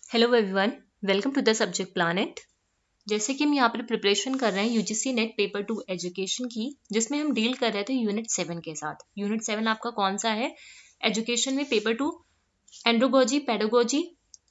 Hello everyone, welcome to the subject planet. जैसे कि हम यहाँ पर प्रिपरेशन कर रहे हैं यूजीसी नेट पेपर 2 एजुकेशन की, जिसमें हम डील कर रहे थे यूनिट 7 के साथ। यूनिट 7 आपका कौन सा है? एजुकेशन में पेपर 2 एंड्रोगोजी, पेडागोजी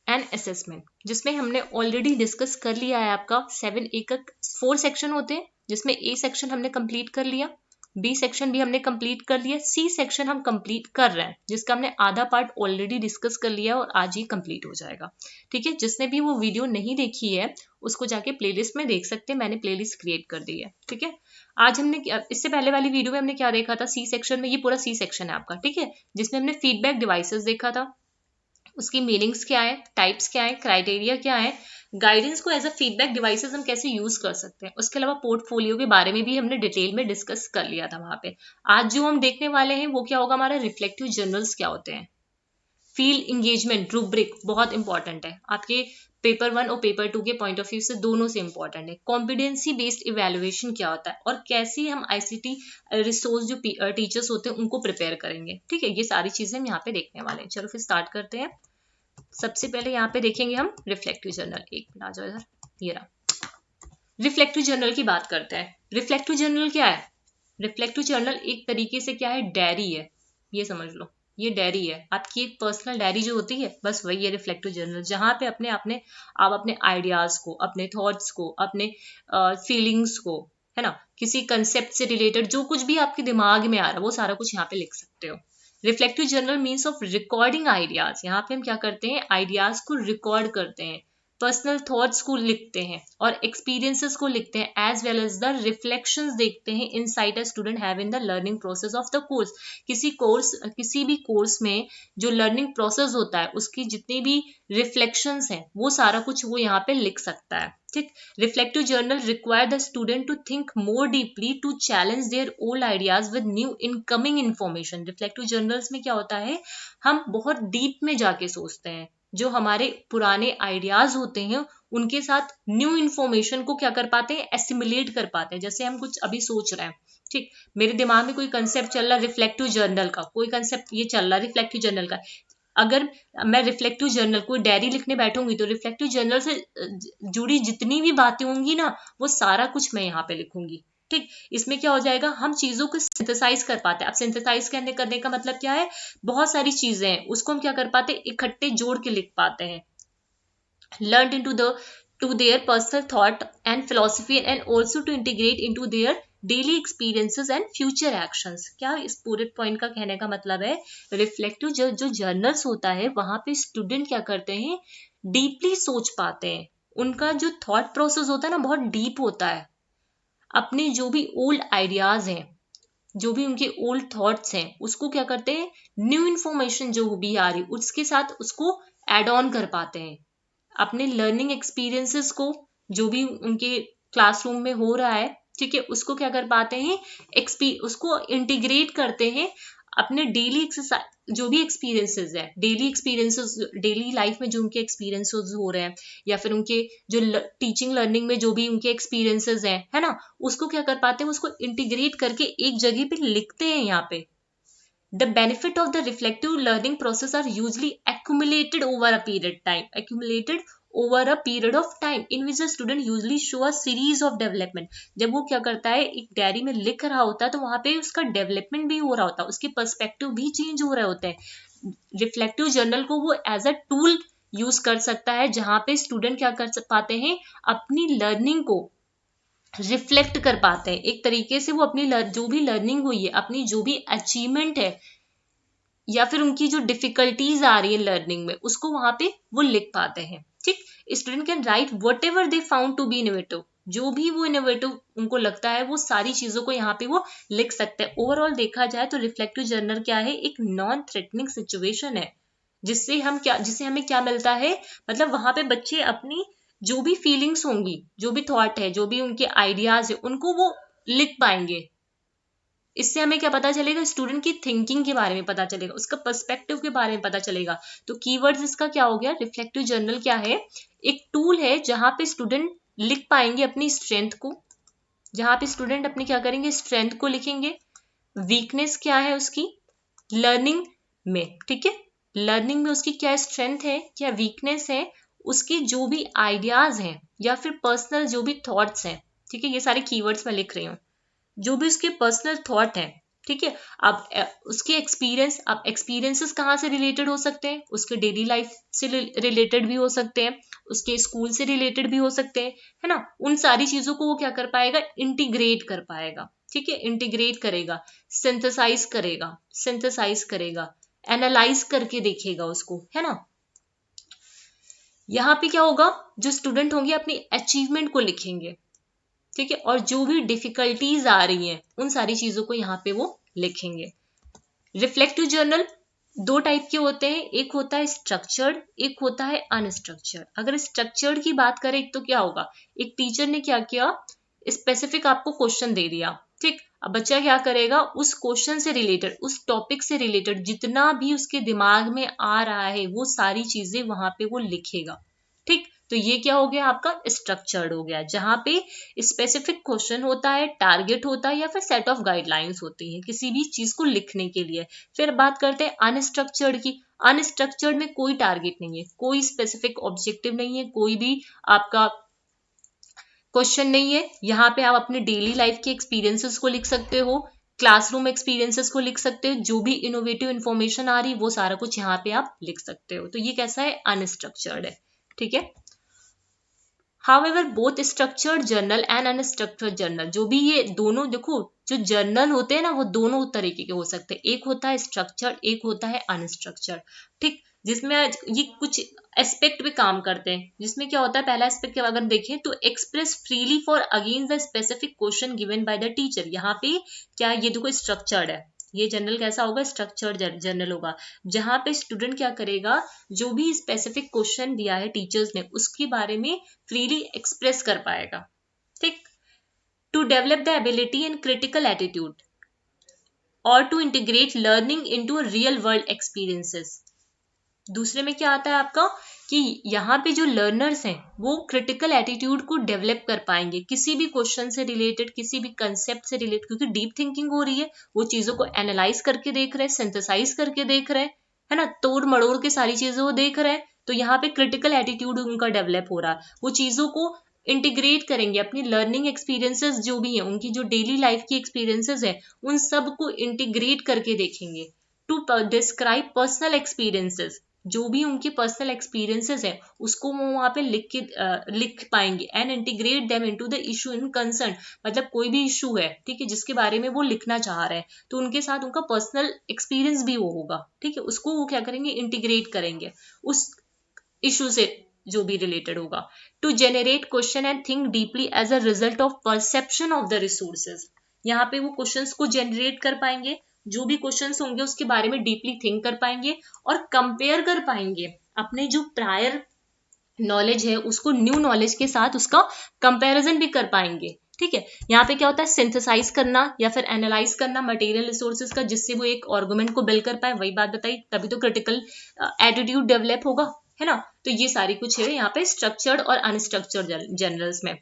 एंड असेसमेंट, जिसमें हमने ऑलरेडी डिस्कस कर लिया है। आपका 7A का 4 सेक्शन होते हैं, जिसमें ए सेक्शन हमने कंप्लीट कर लिया, बी सेक्शन भी हमने कंप्लीट कर लिया, सी सेक्शन हम कंप्लीट कर रहे हैं, जिसका हमने आधा पार्ट ऑलरेडी डिस्कस कर लिया और आज ही कंप्लीट हो जाएगा। ठीक है, जिसने भी वो वीडियो नहीं देखी है उसको जाके प्लेलिस्ट में देख सकते हैं, मैंने प्लेलिस्ट क्रिएट कर दी है। ठीक है, आज हमने इससे पहले वाली वीडियो में हमने क्या देखा था? सी सेक्शन में, ये पूरा सी सेक्शन है आपका। ठीक है, जिसमें हमने फीडबैक डिवाइसेस देखा था, उसकी मीनिंग्स क्या है, टाइप्स क्या है, क्राइटेरिया क्या है, गाइडेंस को एज अ फीडबैक डिवाइसेस हम कैसे यूज कर सकते हैं। उसके अलावा पोर्टफोलियो के बारे में भी हमने डिटेल में डिस्कस कर लिया था वहां पे। आज जो हम देखने वाले हैं वो क्या होगा? हमारा रिफ्लेक्टिव जर्नल्स क्या होते हैं, फील्ड इंगेजमेंट रूब्रिक, बहुत इंपॉर्टेंट है आपके पेपर 1 और पेपर 2 के पॉइंट ऑफ व्यू से, दोनों से इंपॉर्टेंट है। कॉम्पिटेंसी बेस्ड इवेल्युएशन क्या होता है और कैसे हम आईसीटी रिसोर्स जो टीचर्स होते हैं उनको प्रिपेयर करेंगे। ठीक है, ये सारी चीजें हम यहाँ पे देखने वाले हैं। चलो फिर स्टार्ट करते हैं। सबसे पहले यहाँ पे देखेंगे हम रिफ्लेक्टिव जर्नल। एक मिनट आ जाओ इधर, ये रहा। रिफ्लेक्टिव जर्नल की बात करते हैं। रिफ्लेक्टिव जर्नल क्या है? रिफ्लेक्टिव जर्नल एक तरीके से क्या है? डायरी है, ये समझ लो। ये डायरी है आपकी, एक पर्सनल डायरी जो होती है, बस वही है रिफ्लेक्टिव जर्नल, जहां पे आप अपने आइडियाज को, अपने थॉट्स को, अपने फीलिंग्स को, है ना, किसी कंसेप्ट से रिलेटेड जो कुछ भी आपके दिमाग में आ रहा है वो सारा कुछ यहाँ पे लिख सकते हो। Reflective journal means of recording ideas. यहाँ पे हम क्या करते हैं? आइडियाज को रिकॉर्ड करते हैं, पर्सनल थॉट्स को लिखते हैं और एक्सपीरियंसेस को लिखते हैं, as well as the reflections देखते हैं insight a student have in the learning process of the course. किसी भी कोर्स में जो लर्निंग प्रोसेस होता है उसकी जितनी भी रिफ्लेक्शंस हैं वो सारा कुछ वो यहाँ पे लिख सकता है। ठीक, reflective journal require the student to think more deeply, to challenge their old ideas with new incoming information. Reflective journals में क्या होता है? हम बहुत डीप में जाके सोचते हैं, जो हमारे पुराने आइडियाज होते हैं उनके साथ न्यू इन्फॉर्मेशन को क्या कर पाते हैं? एसिमुलेट कर पाते हैं। जैसे हम कुछ अभी सोच रहे हैं, ठीक, मेरे दिमाग में कोई कंसेप्ट चल रहा है रिफ्लेक्टिव जर्नल का, कोई कंसेप्ट ये चल रहा है रिफ्लेक्टिव जर्नल का। अगर मैं रिफ्लेक्टिव जर्नल कोई डायरी लिखने बैठूंगी तो रिफ्लेक्टिव जर्नल से जुड़ी जितनी भी बातें होंगी ना, वो सारा कुछ मैं यहाँ पे लिखूंगी। ठीक, इसमें क्या हो जाएगा? हम चीजों को सिंथेसाइज कर पाते हैं। अब सिंथेसाइज करने का मतलब क्या है? बहुत सारी चीजें हैं, उसको हम क्या कर पाते हैं? इकट्ठे जोड़ के लिख पाते हैं। Learn into the to their personal thought and philosophy and also to integrate into their daily experiences and future actions. क्या इस पूरे पॉइंट का कहने का मतलब है? रिफ्लेक्टिव जो जर्नल्स होता है वहां पे स्टूडेंट क्या करते हैं? डीपली सोच पाते हैं, उनका जो थॉट प्रोसेस होता है ना बहुत डीप होता है। अपने जो भी ओल्ड आइडियाज हैं, जो भी उनके ओल्ड थॉट्स हैं, उसको क्या करते हैं? न्यू इन्फॉर्मेशन जो भी आ रही उसके साथ उसको एड ऑन कर पाते हैं। अपने लर्निंग एक्सपीरियंसेस को, जो भी उनके क्लासरूम में हो रहा है, ठीक है, उसको क्या कर पाते हैं? उसको इंटीग्रेट करते हैं अपने डेली एक्सरसाइज, जो भी एक्सपीरियंसेस है, डेली लाइफ में जो उनके एक्सपीरियंसेस हो रहे हैं, या फिर उनके जो टीचिंग लर्निंग में जो भी उनके एक्सपीरियंसेस हैं, है ना, उसको क्या कर पाते हैं? उसको इंटीग्रेट करके एक जगह पे लिखते हैं यहाँ पे। The benefit of the reflective learning process are usually accumulated over a period of time in which the student usually show a series of development। जब वो क्या करता है? एक डायरी में लिख रहा होता है तो वहां पे उसका डेवलपमेंट भी हो रहा होता है, उसके पर्सपेक्टिव भी चेंज हो रहे होते हैं। रिफ्लेक्टिव जर्नल को वो एज अ टूल यूज कर सकता है, जहां पे स्टूडेंट क्या कर पाते हैं? अपनी लर्निंग को रिफ्लेक्ट कर पाते हैं। एक तरीके से वो अपनी जो भी लर्निंग हुई है, अपनी जो भी अचीवमेंट है, या फिर उनकी जो डिफिकल्टीज आ रही है लर्निंग में, उसको वहां पे वो लिख पाते हैं। ठीक, student can write whatever they found to be innovative, जो भी वो इनोवेटिव उनको लगता है वो सारी चीजों को यहाँ पे वो लिख सकते हैं। ओवरऑल देखा जाए तो रिफ्लेक्टिव जर्नल क्या है? एक नॉन थ्रेटनिंग सिचुएशन है, जिससे हमें क्या मिलता है? मतलब वहां पे बच्चे अपनी जो भी फीलिंग्स होंगी, जो भी थॉट है, जो भी उनके आइडियाज है, उनको वो लिख पाएंगे। इससे हमें क्या पता चलेगा? स्टूडेंट की थिंकिंग के बारे में पता चलेगा, उसका पर्सपेक्टिव के बारे में पता चलेगा। तो कीवर्ड्स इसका क्या हो गया? रिफ्लेक्टिव जर्नल क्या है? एक टूल है जहां पे स्टूडेंट लिख पाएंगे अपनी स्ट्रेंथ को, जहां पे स्टूडेंट अपनी क्या करेंगे? स्ट्रेंथ को लिखेंगे। वीकनेस क्या है उसकी लर्निंग में, ठीक है, लर्निंग में उसकी क्या स्ट्रेंथ है, क्या वीकनेस है, उसके जो भी आइडियाज हैं या फिर पर्सनल जो भी थॉट्स हैं, ठीक है, ये सारे कीवर्ड्स मैं लिख रही हूँ, जो भी उसके पर्सनल थॉट हैं, ठीक है। अब उसके एक्सपीरियंस, अब एक्सपीरियंसेस कहाँ से रिलेटेड हो सकते हैं, उसके डेली लाइफ से रिलेटेड भी हो सकते हैं, उसके स्कूल से रिलेटेड भी हो सकते हैं, है ना। उन सारी चीजों को वो क्या कर पाएगा, इंटीग्रेट कर पाएगा, ठीक है, इंटीग्रेट करेगा, सिंथेसाइज करेगा, एनालाइज करके देखेगा उसको, है ना। यहाँ पे क्या होगा, जो स्टूडेंट होंगे अपनी अचीवमेंट को लिखेंगे, ठीक है, और जो भी डिफिकल्टीज आ रही हैं उन सारी चीजों को यहाँ पे वो लिखेंगे। रिफ्लेक्टिव जर्नल दो टाइप के होते हैं, एक होता है स्ट्रक्चर्ड, एक होता है अनस्ट्रक्चर्ड। अगर स्ट्रक्चर्ड की बात करें तो क्या होगा, एक टीचर ने क्या किया, स्पेसिफिक आपको क्वेश्चन दे दिया, ठीक। अब बच्चा क्या करेगा, उस क्वेश्चन से रिलेटेड, उस टॉपिक से रिलेटेड जितना भी उसके दिमाग में आ रहा है वो सारी चीजें वहां पे वो लिखेगा, ठीक। तो ये क्या हो गया, आपका स्ट्रक्चर्ड हो गया, जहां पे स्पेसिफिक क्वेश्चन होता है, टारगेट होता है, या फिर सेट ऑफ गाइडलाइंस होती है किसी भी चीज को लिखने के लिए। फिर बात करते हैं अनस्ट्रक्चर्ड की। अनस्ट्रक्चर्ड में कोई टारगेट नहीं है, कोई स्पेसिफिक ऑब्जेक्टिव नहीं है, कोई भी आपका क्वेश्चन नहीं है। यहाँ पे आप अपने डेली लाइफ के एक्सपीरियंसेस को लिख सकते हो, क्लासरूम एक्सपीरियंसेस को लिख सकते हो, जो भी इनोवेटिव इंफॉर्मेशन आ रही वो सारा कुछ यहाँ पे आप लिख सकते हो। तो ये कैसा है, अनस्ट्रक्चर्ड है, ठीक है। However, both structured journal and unstructured journal, जो भी ये दोनों देखो, जो जर्नल होते हैं ना वो दोनों तरीके के हो सकते हैं, एक होता है स्ट्रक्चर्ड, एक होता है अनस्ट्रक्चर्ड, ठीक। जिसमें ये कुछ एस्पेक्ट पे काम करते हैं, जिसमें क्या होता है, पहला एस्पेक्ट अगर देखें तो express freely for against the specific question given by the teacher. यहाँ पे क्या, ये देखो स्ट्रक्चर्ड है, ये जर्नल कैसा होगा, स्ट्रक्चर्ड जर्नल होगा, जहां पे स्टूडेंट क्या करेगा, जो भी स्पेसिफिक क्वेश्चन दिया है टीचर्स ने उसके बारे में फ्रीली एक्सप्रेस कर पाएगा, ठीक। To develop the ability and critical attitude और to integrate learning into real world experiences. दूसरे में क्या आता है आपका, कि यहाँ पे जो लर्नर्स हैं वो क्रिटिकल एटीट्यूड को डेवलप कर पाएंगे किसी भी क्वेश्चन से रिलेटेड, किसी भी कंसेप्ट से रिलेटेड, क्योंकि डीप थिंकिंग हो रही है, वो चीजों को एनालाइज करके देख रहे हैं, सिंथेसाइज करके देख रहे हैं, है ना, तोड़ मड़ोड़ के सारी चीजें वो देख रहे हैं। तो यहाँ पे क्रिटिकल एटीट्यूड उनका डेवलप हो रहा है, वो चीजों को इंटीग्रेट करेंगे, अपनी लर्निंग एक्सपीरियंसेस जो भी है, उनकी जो डेली लाइफ की एक्सपीरियंसेस है उन सब को इंटीग्रेट करके देखेंगे। टू डिस्क्राइब पर्सनल एक्सपीरियंसेस, जो भी उनके पर्सनल एक्सपीरियंसेस है उसको वो वहां पे लिख पाएंगे। And integrate them into the issue in concern, मतलब कोई भी इशू है, ठीक है, जिसके बारे में वो लिखना चाह रहे हैं, तो उनके साथ उनका पर्सनल एक्सपीरियंस भी वो होगा, ठीक है, उसको वो क्या करेंगे, इंटीग्रेट करेंगे उस इशू से जो भी रिलेटेड होगा। To generate question and think deeply as a result of perception of the resources, यहाँ पे वो क्वेश्चंस को जनरेट कर पाएंगे, जो भी क्वेश्चंस होंगे उसके बारे में डीपली थिंक कर पाएंगे और कंपेयर कर पाएंगे अपने जो प्रायर नॉलेज है उसको न्यू नॉलेज के साथ उसका कंपैरिजन भी कर पाएंगे, ठीक है। यहाँ पे क्या होता है, सिंथेसाइज करना या फिर एनालाइज करना मटेरियल रिसोर्सेज का, जिससे वो एक आर्गुमेंट को बिल्ड कर पाए, वही बात बताई, तभी तो क्रिटिकल एटीट्यूड डेवलप होगा, है ना। तो ये सारी कुछ है यहाँ पे स्ट्रक्चर्ड और अनस्ट्रक्चर्ड जर्नल्स में,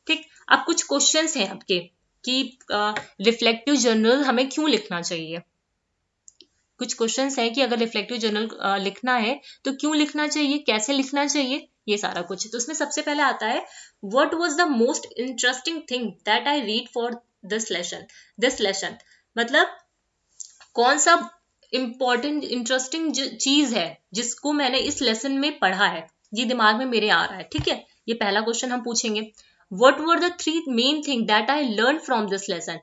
ठीक। अब कुछ क्वेश्चंस हैं आपके कि रिफ्लेक्टिव जर्नल हमें क्यों लिखना चाहिए। कुछ क्वेश्चंस हैं कि अगर रिफ्लेक्टिव जर्नल लिखना है तो क्यों लिखना चाहिए, कैसे लिखना चाहिए, ये सारा कुछ। तो उसमें सबसे पहले आता है, what was the most interesting thing that I read for this lesson, मतलब कौन सा इंपॉर्टेंट इंटरेस्टिंग चीज है जिसको मैंने इस लेसन में पढ़ा है, ये दिमाग में मेरे आ रहा है, ठीक है। ये पहला क्वेश्चन हम पूछेंगे। What were the 3 main thing that I learn from this lesson,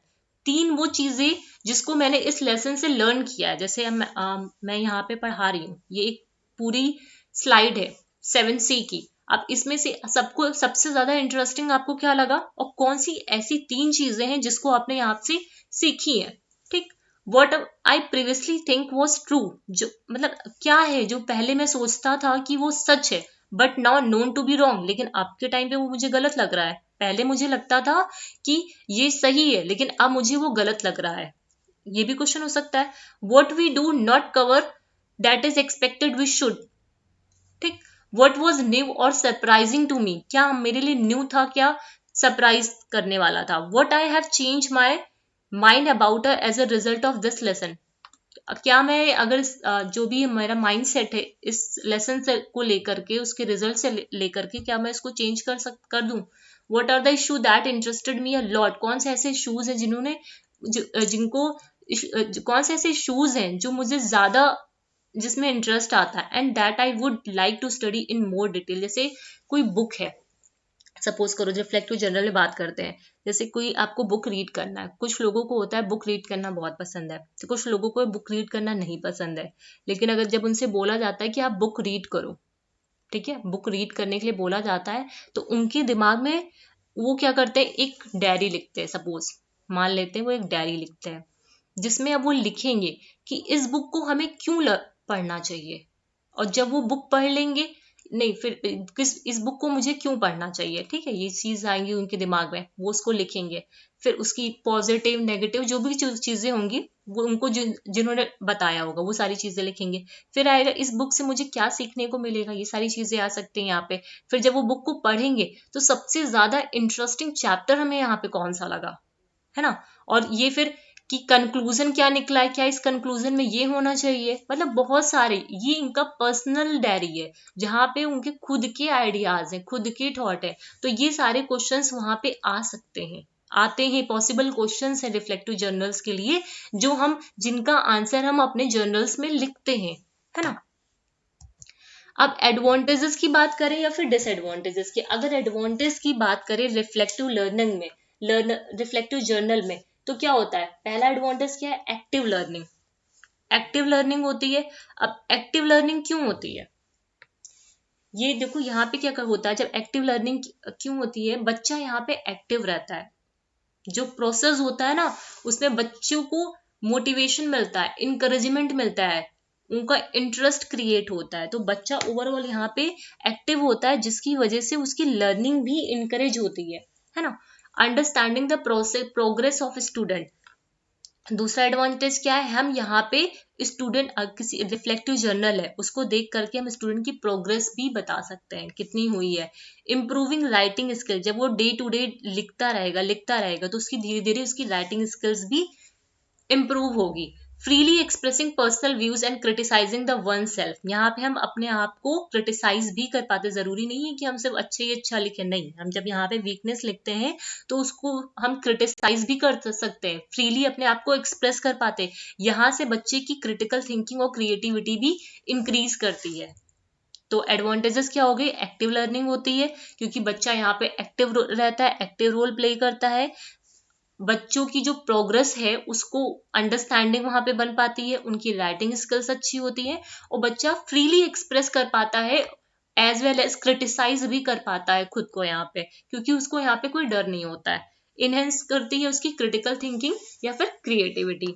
3 वो चीजें जिसको मैंने इस लेसन से लर्न किया है। जैसे मैं यहाँ पे पढ़ा रही हूँ, ये एक पूरी स्लाइड है 7C की। अब इसमें से सबको सबसे ज्यादा इंटरेस्टिंग आपको क्या लगा, और कौन सी ऐसी 3 चीजें हैं जिसको आपने यहाँ से सीखी है, ठीक। What I previously think was true, जो मतलब क्या है जो पहले मैं सोचता था कि वो सच है, but now known to be wrong, लेकिन आपके टाइम पे वो मुझे गलत लग रहा है। पहले मुझे लगता था कि ये सही है लेकिन अब मुझे वो गलत लग रहा है, ये भी क्वेश्चन हो सकता है। What we do not cover that is expected we should, ठीक। वॉट वॉज न्यू और सरप्राइजिंग टू मी, क्या मेरे लिए न्यू था, क्या सरप्राइज करने वाला था। What I have change my mind about as a result of this lesson, क्या मैं अगर जो भी मेरा माइंड सेट है इस लेसन से को लेकर के, उसके रिजल्ट से लेकर के, क्या मैं इसको चेंज कर दूं? What are the issue that interested me a lot? कौन से ऐसे इशूज हैं जिन्होंने जिनको कौन से ऐसे इशूज हैं जो मुझे ज्यादा जिसमें इंटरेस्ट आता है, and that I would like to study in more detail. जैसे कोई बुक है, सपोज करो रिफ्लेक्टिव जर्नल में बात करते हैं, जैसे कोई आपको बुक रीड करना है, कुछ लोगों को होता है बुक रीड करना बहुत पसंद है, तो कुछ लोगों को बुक रीड करना नहीं पसंद है। लेकिन अगर जब उनसे बोला जाता है कि आप बुक रीड करो, ठीक है, बुक रीड करने के लिए बोला जाता है, तो उनके दिमाग में वो क्या करते हैं, एक डायरी लिखते हैं। सपोज मान लेते हैं वो एक डायरी लिखते हैं, जिसमें अब वो लिखेंगे कि इस बुक को हमें क्यों पढ़ना चाहिए, और जब वो बुक पढ़ लेंगे, नहीं फिर इस बुक को मुझे क्यों पढ़ना चाहिए, ठीक है, ये चीज आएंगी उनके दिमाग में, वो उसको लिखेंगे। फिर उसकी पॉजिटिव नेगेटिव जो भी चीजें होंगी, वो उनको जिन्होंने बताया होगा वो सारी चीजें लिखेंगे। फिर आएगा इस बुक से मुझे क्या सीखने को मिलेगा, ये सारी चीजें आ सकती हैं यहाँ पे। फिर जब वो बुक को पढ़ेंगे तो सबसे ज्यादा इंटरेस्टिंग चैप्टर हमें यहाँ पे कौन सा लगा, है ना, और ये फिर कि कंक्लूजन क्या निकला है, क्या इस कंक्लूजन में ये होना चाहिए, मतलब बहुत सारे, ये इनका पर्सनल डायरी है जहाँ पे उनके खुद के आइडियाज हैं, खुद के थॉट है। तो ये सारे क्वेश्चंस वहां पे आ सकते हैं, आते हैं, पॉसिबल क्वेश्चंस हैं रिफ्लेक्टिव जर्नल्स के लिए, जो हम जिनका आंसर हम अपने जर्नल्स में लिखते हैं, है ना। अब एडवांटेजेस की बात करें या फिर डिसएडवांटेजेस की। अगर एडवांटेज की बात करें रिफ्लेक्टिव लर्निंग में, रिफ्लेक्टिव जर्नल में, तो क्या होता है, पहला एडवांटेज क्या है, एक्टिव लर्निंग। एक्टिव लर्निंग होती है। अब एक्टिव लर्निंग क्यों होती है, ये देखो यहाँ पे क्या होता है, जब एक्टिव लर्निंग क्यों होती है, बच्चा यहाँ पे एक्टिव रहता है, जो प्रोसेस होता है ना, उसमें बच्चों को मोटिवेशन मिलता है, इंकरेजमेंट मिलता है, उनका इंटरेस्ट क्रिएट होता है, तो बच्चा ओवरऑल यहाँ पे एक्टिव होता है, जिसकी वजह से उसकी लर्निंग भी इंकरेज होती है ना। Understanding the process progress of student. दूसरा एडवांटेज क्या है, हम यहाँ पे स्टूडेंट किसी रिफ्लेक्टिव जर्नल है उसको देख करके हम स्टूडेंट की प्रोग्रेस भी बता सकते हैं कितनी हुई है। इम्प्रूविंग राइटिंग स्किल, जब वो डे टू डे लिखता रहेगा तो उसकी धीरे धीरे उसकी राइटिंग स्किल्स भी इम्प्रूव होगी। Freely expressing personal views and criticising the oneself, यहाँ पे हम अपने आप को क्रिटिसाइज भी कर पाते, जरूरी नहीं है कि हम सिर्फ अच्छे ही अच्छा लिखें, नहीं, हम जब यहाँ पे वीकनेस लिखते हैं तो उसको हम क्रिटिसाइज भी कर सकते हैं, फ्रीली अपने आप को एक्सप्रेस कर पाते। यहाँ से बच्चे की क्रिटिकल थिंकिंग और क्रिएटिविटी भी इंक्रीज करती है। तो एडवांटेजेस क्या हो गई, एक्टिव लर्निंग होती है क्योंकि बच्चा यहाँ पे एक्टिव रहता है, एक्टिव रोल प्ले करता है, बच्चों की जो प्रोग्रेस है उसको अंडरस्टैंडिंग वहां पे बन पाती है, उनकी राइटिंग स्किल्स अच्छी होती है, और बच्चा फ्रीली एक्सप्रेस कर पाता है, एज वेल एज क्रिटिसाइज भी कर पाता है खुद को यहाँ पे, क्योंकि उसको यहाँ पे कोई डर नहीं होता है। इनहेंस करती है उसकी क्रिटिकल थिंकिंग या फिर क्रिएटिविटी।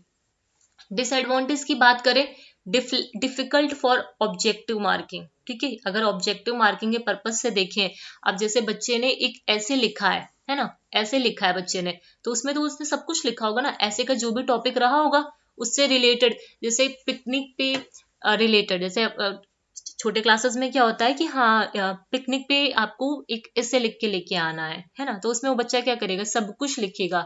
डिसएडवांटेज की बात करें, डिफिकल्ट फॉर ऑब्जेक्टिव मार्किंग, ठीक है, अगर ऑब्जेक्टिव मार्किंग के पर्पज से देखें, अब जैसे बच्चे ने एक ऐसे लिखा है ना, ऐसे लिखा है बच्चे ने, तो उसमें तो उसने सब कुछ लिखा होगा ना, ऐसे का जो भी टॉपिक रहा होगा उससे रिलेटेड, जैसे पिकनिक पे रिलेटेड, जैसे छोटे क्लासेस में क्या होता है कि हाँ पिकनिक पे आपको एक ऐसे लिख के लेके आना है ना, तो उसमें वो बच्चा क्या करेगा, सब कुछ लिखेगा,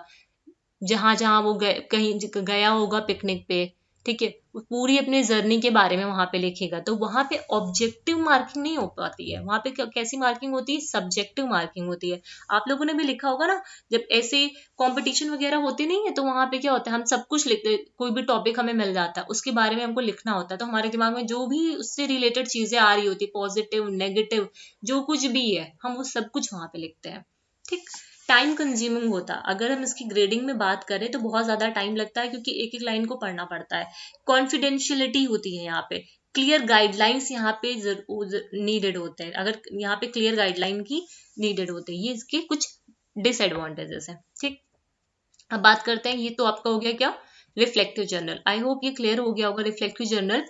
जहां जहां वो कहीं गया होगा पिकनिक पे, ठीक है, वो पूरी अपनी जर्नी के बारे में वहां पे लिखेगा, तो वहां पे ऑब्जेक्टिव मार्किंग नहीं हो पाती है, वहां पे कैसी मार्किंग होती है, सब्जेक्टिव मार्किंग होती है। आप लोगों ने भी लिखा होगा ना, जब ऐसे कंपटीशन वगैरह होते नहीं है तो वहां पे क्या होता है, हम सब कुछ लिखते, कोई भी टॉपिक हमें मिल जाता है उसके बारे में हमको लिखना होता है, तो हमारे दिमाग में जो भी उससे रिलेटेड चीजें आ रही होती, पॉजिटिव नेगेटिव जो कुछ भी है, हम वो सब कुछ वहां पे लिखते हैं, ठीक। टाइम कंज्यूमिंग होता, अगर हम इसकी ग्रेडिंग में बात करें तो बहुत ज्यादा टाइम लगता है क्योंकि एक एक लाइन को पढ़ना पड़ता है। कॉन्फिडेंशियलिटी होती है यहाँ पे, क्लियर गाइडलाइंस यहाँ पे नीडेड होते हैं, अगर यहाँ पे क्लियर गाइडलाइन की नीडेड होते हैं, ये इसके कुछ डिसएडवांटेजेस हैं, ठीक। अब बात करते हैं, ये तो आपका हो गया क्या, रिफ्लेक्टिव जर्नल। आई होप ये क्लियर हो गया होगा, रिफ्लेक्टिव जर्नल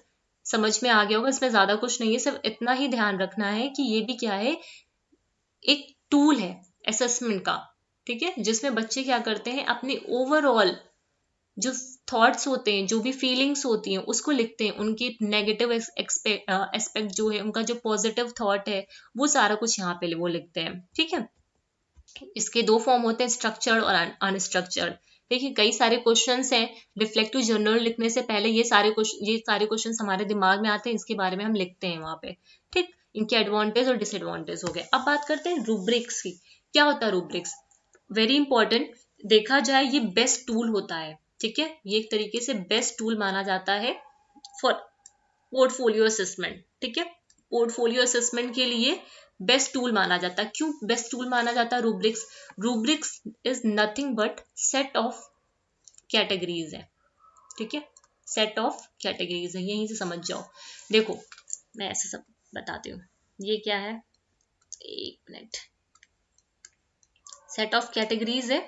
समझ में आ गया होगा, इसमें ज्यादा कुछ नहीं है, सिर्फ इतना ही ध्यान रखना है कि ये भी क्या है, एक टूल है असेसमेंट का, ठीक है, जिसमें बच्चे क्या करते हैं, अपने ओवरऑल जो थॉट्स होते हैं, जो भी फीलिंग्स होती हैं उसको लिखते हैं, उनके नेगेटिव एस्पेक्ट जो है, उनका जो पॉजिटिव थॉट है, वो सारा कुछ यहाँ पे वो लिखते हैं, ठीक है। इसके दो फॉर्म होते हैं, स्ट्रक्चर्ड और अनस्ट्रक्चर्ड, देखिए कई सारे क्वेश्चंस हैं, रिफ्लेक्टिव जर्नल लिखने से पहले ये सारे क्वेश्चंस हमारे दिमाग में आते हैं, इसके बारे में हम लिखते हैं वहां पे। ठीक, इनके एडवांटेज और डिसएडवांटेज हो गए। अब बात करते हैं रूब्रिक्स की। क्या होता है रूब्रिक्स? वेरी इंपॉर्टेंट, देखा जाए ये बेस्ट टूल होता है। ठीक है, ये एक तरीके से बेस्ट टूल माना जाता है फॉर पोर्टफोलियो असेसमेंट। ठीक है, पोर्टफोलियो असेसमेंट के लिए बेस्ट टूल माना जाता है। क्यों बेस्ट टूल माना जाता है rubrics? Rubrics is nothing but set of categories है। ठीक है, सेट ऑफ कैटेगरीज है, यहीं से समझ जाओ। देखो मैं ऐसे सब बताती हूँ, ये क्या है, एक मिनट, सेट ऑफ कैटेगरीज है।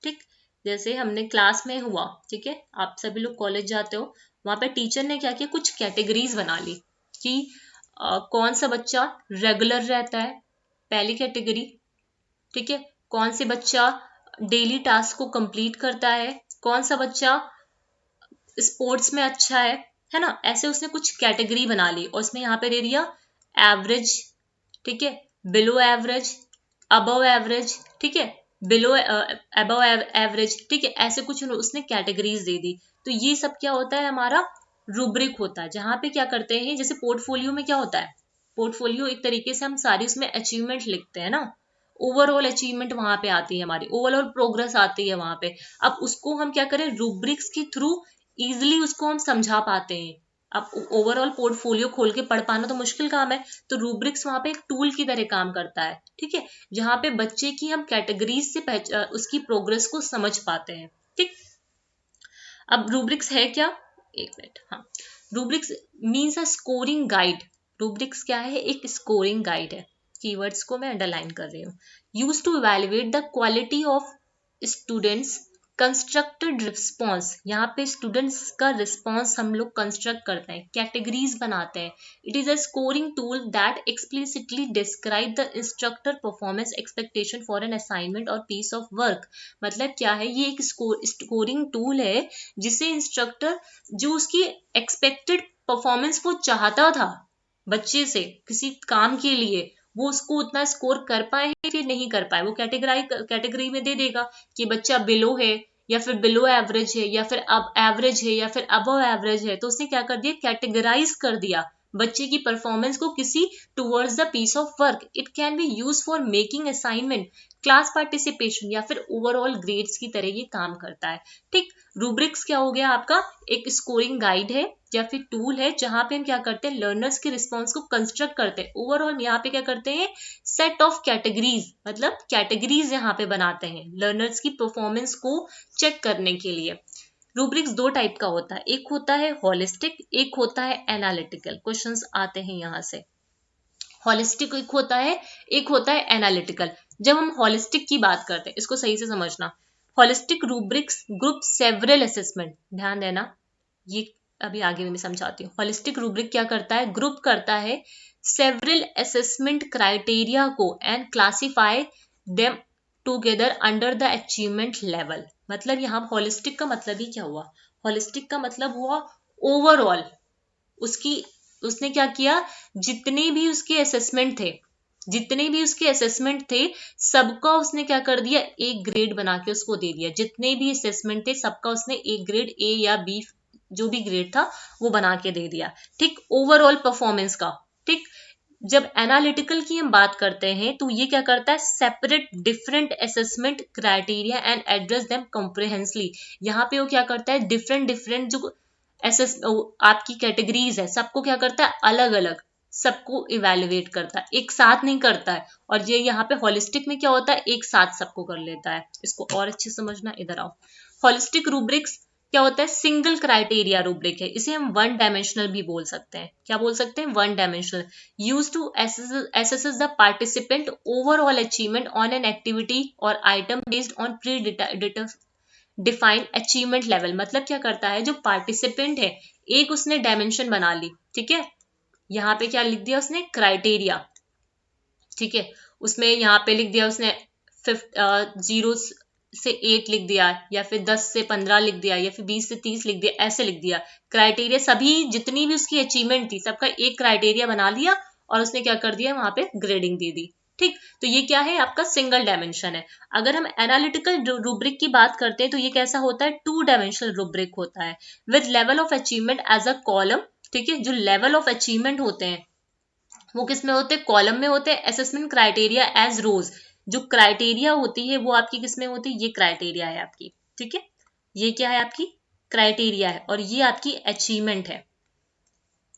ठीक, जैसे हमने क्लास में हुआ, ठीक है, आप सभी लोग कॉलेज जाते हो, वहां पे टीचर ने क्या किया, कुछ कैटेगरीज बना ली कि कौन सा बच्चा रेगुलर रहता है, पहली कैटेगरी। ठीक है, कौन से बच्चा डेली टास्क को कंप्लीट करता है, कौन सा बच्चा स्पोर्ट्स में अच्छा है ना। ऐसे उसने कुछ कैटेगरी बना ली और उसमें यहाँ पे दे दिया एवरेज, ठीक है, बिलो एवरेज, अबव एवरेज, ठीक है, बिलो अबव एवरेज, ठीक है, ऐसे कुछ उसने कैटेगरीज दे दी। तो ये सब क्या होता है, हमारा रूब्रिक होता है, जहां पे क्या करते हैं, जैसे पोर्टफोलियो में क्या होता है, पोर्टफोलियो एक तरीके से हम सारी उसमें अचीवमेंट लिखते हैं ना, ओवरऑल अचीवमेंट वहां पे आती है, हमारी ओवरऑल प्रोग्रेस आती है वहां पे। अब उसको हम क्या करें, रूब्रिक्स के थ्रू इजिली उसको हम समझा पाते हैं। अब ओवरऑल पोर्टफोलियो खोल के पढ़ पाना तो मुश्किल काम है, तो रूब्रिक्स वहां पे एक टूल की तरह काम करता है। ठीक है, जहां पे बच्चे की हम कैटेगरीज से उसकी प्रोग्रेस को समझ पाते हैं। ठीक, अब रूब्रिक्स है क्या, एक मिनट, हाँ, rubrics means a scoring guide. Rubrics क्या है, एक स्कोरिंग गाइड है। कीवर्ड्स को मैं अंडरलाइन कर रही हूँ। Use to evaluate the quality of students constructed response. यहाँ पे स्टूडेंट्स का रिस्पॉन्स हम लोग कंस्ट्रक्ट करते हैं, कैटेगरीज बनाते हैं। It is a scoring tool that explicitly describe the instructor performance expectation for an assignment और पीस ऑफ वर्क। मतलब क्या है, ये एक स्कोरिंग टूल है जिसे इंस्ट्रक्टर जो उसकी एक्सपेक्टेड परफॉर्मेंस वो चाहता था बच्चे से किसी काम के लिए, वो उसको उतना स्कोर कर पाए फिर नहीं कर पाए, वो कैटेगरी में दे देगा कि बच्चा बिलो है या फिर बिलो एवरेज है या फिर अब एवरेज है या फिर अबव एवरेज है। तो उसने क्या कर दिया, कैटेगराइज कर दिया बच्चे की परफॉर्मेंस को किसी towards the piece of work. It can be use for making assignment, class participation या फिर ओवरऑल ग्रेड्स की तरह ये काम करता है। ठीक, रूब्रिक्स क्या हो गया आपका, एक स्कोरिंग गाइड है या फिर टूल है जहां पे हम क्या करते हैं, लर्नर्स के रिस्पॉन्स को कंस्ट्रक्ट करते हैं। ओवरऑल यहाँ पे क्या करते हैं, सेट ऑफ कैटेगरीज, मतलब कैटेगरीज यहाँ पे बनाते हैं लर्नर्स की परफॉर्मेंस को चेक करने के लिए। रूब्रिक्स दो टाइप का होता है, एक होता है होलिस्टिक, एक होता है एनालिटिकल। क्वेश्चंस आते हैं यहाँ से। होलिस्टिक एक होता है, एक होता है एनालिटिकल। जब हम होलिस्टिक की बात करते हैं, इसको सही से समझना, holistic rubrics group several assessment, ध्यान देना, ये अभी आगे में मैं समझाती हूँ। होलिस्टिक रूब्रिक क्या करता है, ग्रुप करता है सेवरल असेसमेंट क्राइटेरिया को and classify them together under the achievement level. मतलब यहाँ होलिस्टिक का मतलब ही क्या हुआ, होलिस्टिक का मतलब हुआ ओवरऑल उसने क्या किया, जितने भी उसके असेसमेंट थे, जितने भी उसके असेसमेंट थे सबका उसने क्या कर दिया, एक ग्रेड बना के उसको दे दिया। जितने भी असेसमेंट थे सबका उसने एक ग्रेड, ए या बी, जो भी ग्रेड था वो बना के दे दिया। ठीक, ओवरऑल परफॉर्मेंस का। ठीक, जब एनालिटिकल की हम बात करते हैं तो ये क्या करता है, separate different assessment criteria and address them comprehensively. यहाँ पे वो क्या करता है, डिफरेंट डिफरेंट जो आपकी कैटेगरीज है सबको क्या करता है, अलग अलग सबको इवेलुएट करता है, एक साथ नहीं करता है। और ये यहाँ पे होलिस्टिक में क्या होता है, एक साथ सबको कर लेता है। इसको और अच्छे समझना, इधर आओ। होलिस्टिक रूब्रिक्स क्या होता है, सिंगल क्राइटेरिया रूब्रिक है, इसे हम वन डायमेंशनल भी बोल सकते हैं। क्या बोल सकते हैं, one dimensional. Use to assess the participant overall achievement on an activity और item based on predefined achievement level. मतलब क्या करता है, जो पार्टिसिपेंट है एक उसने डायमेंशन बना ली, ठीक है, यहाँ पे क्या लिख दिया उसने, क्राइटेरिया, ठीक है, उसमें यहाँ पे लिख दिया उसने 0 से 8 लिख दिया या फिर 10 से 15 लिख दिया या फिर 20 से 30 लिख दिया, ऐसे लिख दिया क्राइटेरिया। सभी जितनी भी उसकी अचीवमेंट थी सबका एक क्राइटेरिया बना लिया और उसने क्या कर दिया, वहां पे ग्रेडिंग दे दी। ठीक, तो ये क्या है आपका सिंगल डायमेंशन है। अगर हम एनालिटिकल रूब्रिक की बात करते हैं तो ये कैसा होता है, 2 डायमेंशनल रूब्रिक होता है with level of achievement as a column. ठीक है, जो लेवल ऑफ अचीवमेंट होते हैं वो किस में होते हैं, कॉलम में होते हैं। असेसमेंट क्राइटेरिया एज रोज, जो क्राइटेरिया होती है वो आपकी किस में होती है, ये क्राइटेरिया है आपकी। ठीक है, ये क्या है आपकी क्राइटेरिया है, और ये आपकी अचीवमेंट है।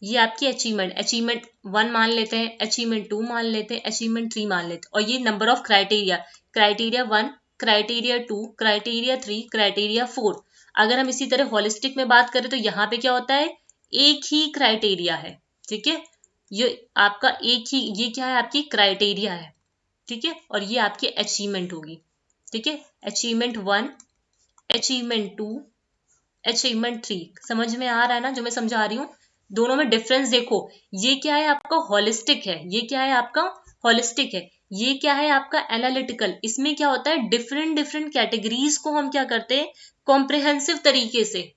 ये आपकी अचीवमेंट, अचीवमेंट 1 मान लेते हैं, अचीवमेंट 2 मान लेते हैं, अचीवमेंट 3 मान लेते हैं, और ये number of criteria, criteria 1, criteria 2, criteria 3, criteria 4। अगर हम इसी तरह होलिस्टिक में बात करें तो यहाँ पे क्या होता है, एक ही क्राइटेरिया है। ठीक है, ये आपका एक ही, ये क्या है आपकी क्राइटेरिया है। ठीक है, और ये आपकी अचीवमेंट होगी। ठीक है, अचीवमेंट 1, अचीवमेंट 2, अचीवमेंट 3। समझ में आ रहा है ना जो मैं समझा रही हूँ, दोनों में डिफरेंस देखो। ये क्या है आपका होलिस्टिक है, ये क्या है आपका होलिस्टिक है, ये क्या है आपका एनालिटिकल। इसमें क्या होता है, डिफरेंट डिफरेंट कैटेगरीज को हम क्या करते हैं, कॉम्प्रिहेंसिव तरीके से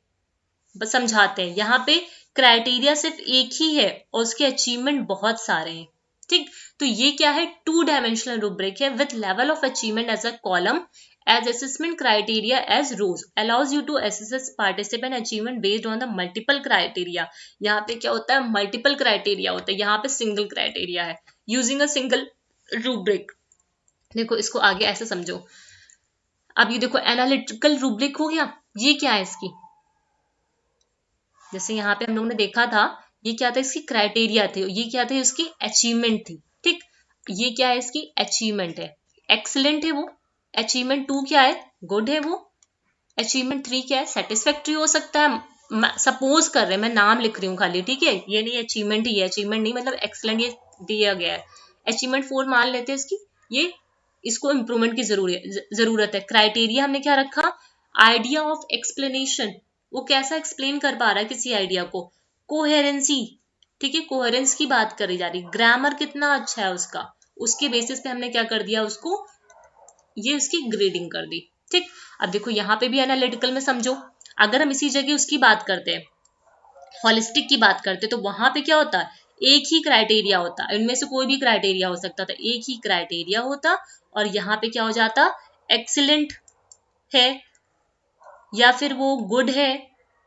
समझाते हैं। यहाँ पे क्राइटेरिया सिर्फ एक ही है और उसके अचीवमेंट बहुत सारे हैं। ठीक, तो ये क्या है, 2 डायमेंशनल रूब्रिक है with level of achievement as a column as assessment criteria as rows allows you to assess participant achievement based on the multiple criteria। यहाँ पे क्या होता है, मल्टीपल क्राइटेरिया होता है, यहाँ पे सिंगल क्राइटेरिया है, यूजिंग अ सिंगल रूब्रिक। देखो इसको आगे ऐसे समझो। अब ये देखो एनालिटिकल रूब्रिक हो गया, ये क्या है इसकी, जैसे यहाँ पे हम लोगों ने देखा था, ये क्या था, इसकी क्राइटेरिया थे, ये क्या थे, इसकी अचीवमेंट थी। ठीक, ये क्या है, इसकी अचीवमेंट है, एक्सीलेंट है वो। अचीवमेंट 2 क्या है, गुड है वो। अचीवमेंट 3 क्या है, सेटिस्फैक्ट्री हो सकता है। सपोज कर रहे हैं, मैं नाम लिख रही हूँ खाली, ठीक है, ये नहीं अचीवमेंट ही है, अचीवमेंट नहीं मतलब एक्सीलेंट ये दिया गया है। अचीवमेंट 4 मान लेते हैं इसकी, ये इसको इम्प्रूवमेंट की जरूरत है। क्राइटेरिया हमने क्या रखा, आइडिया ऑफ एक्सप्लेनेशन, वो कैसा एक्सप्लेन कर पा रहा है किसी आइडिया को। कोहेरेंसी, ठीक है, कोहेरेंस की बात करी जा रही। ग्रामर कितना अच्छा है उसका, उसके बेसिस पे हमने क्या कर दिया उसको, ये उसकी ग्रेडिंग कर दी। ठीक, अब देखो यहाँ पे भी एनालिटिकल में समझो, अगर हम इसी जगह उसकी बात करते हैं, हॉलिस्टिक की बात करते तो वहां पे क्या होता, एक ही क्राइटेरिया होता, इनमें से कोई भी क्राइटेरिया हो सकता था, एक ही क्राइटेरिया होता, और यहाँ पे क्या हो जाता, एक्सीलेंट है, या फिर वो गुड है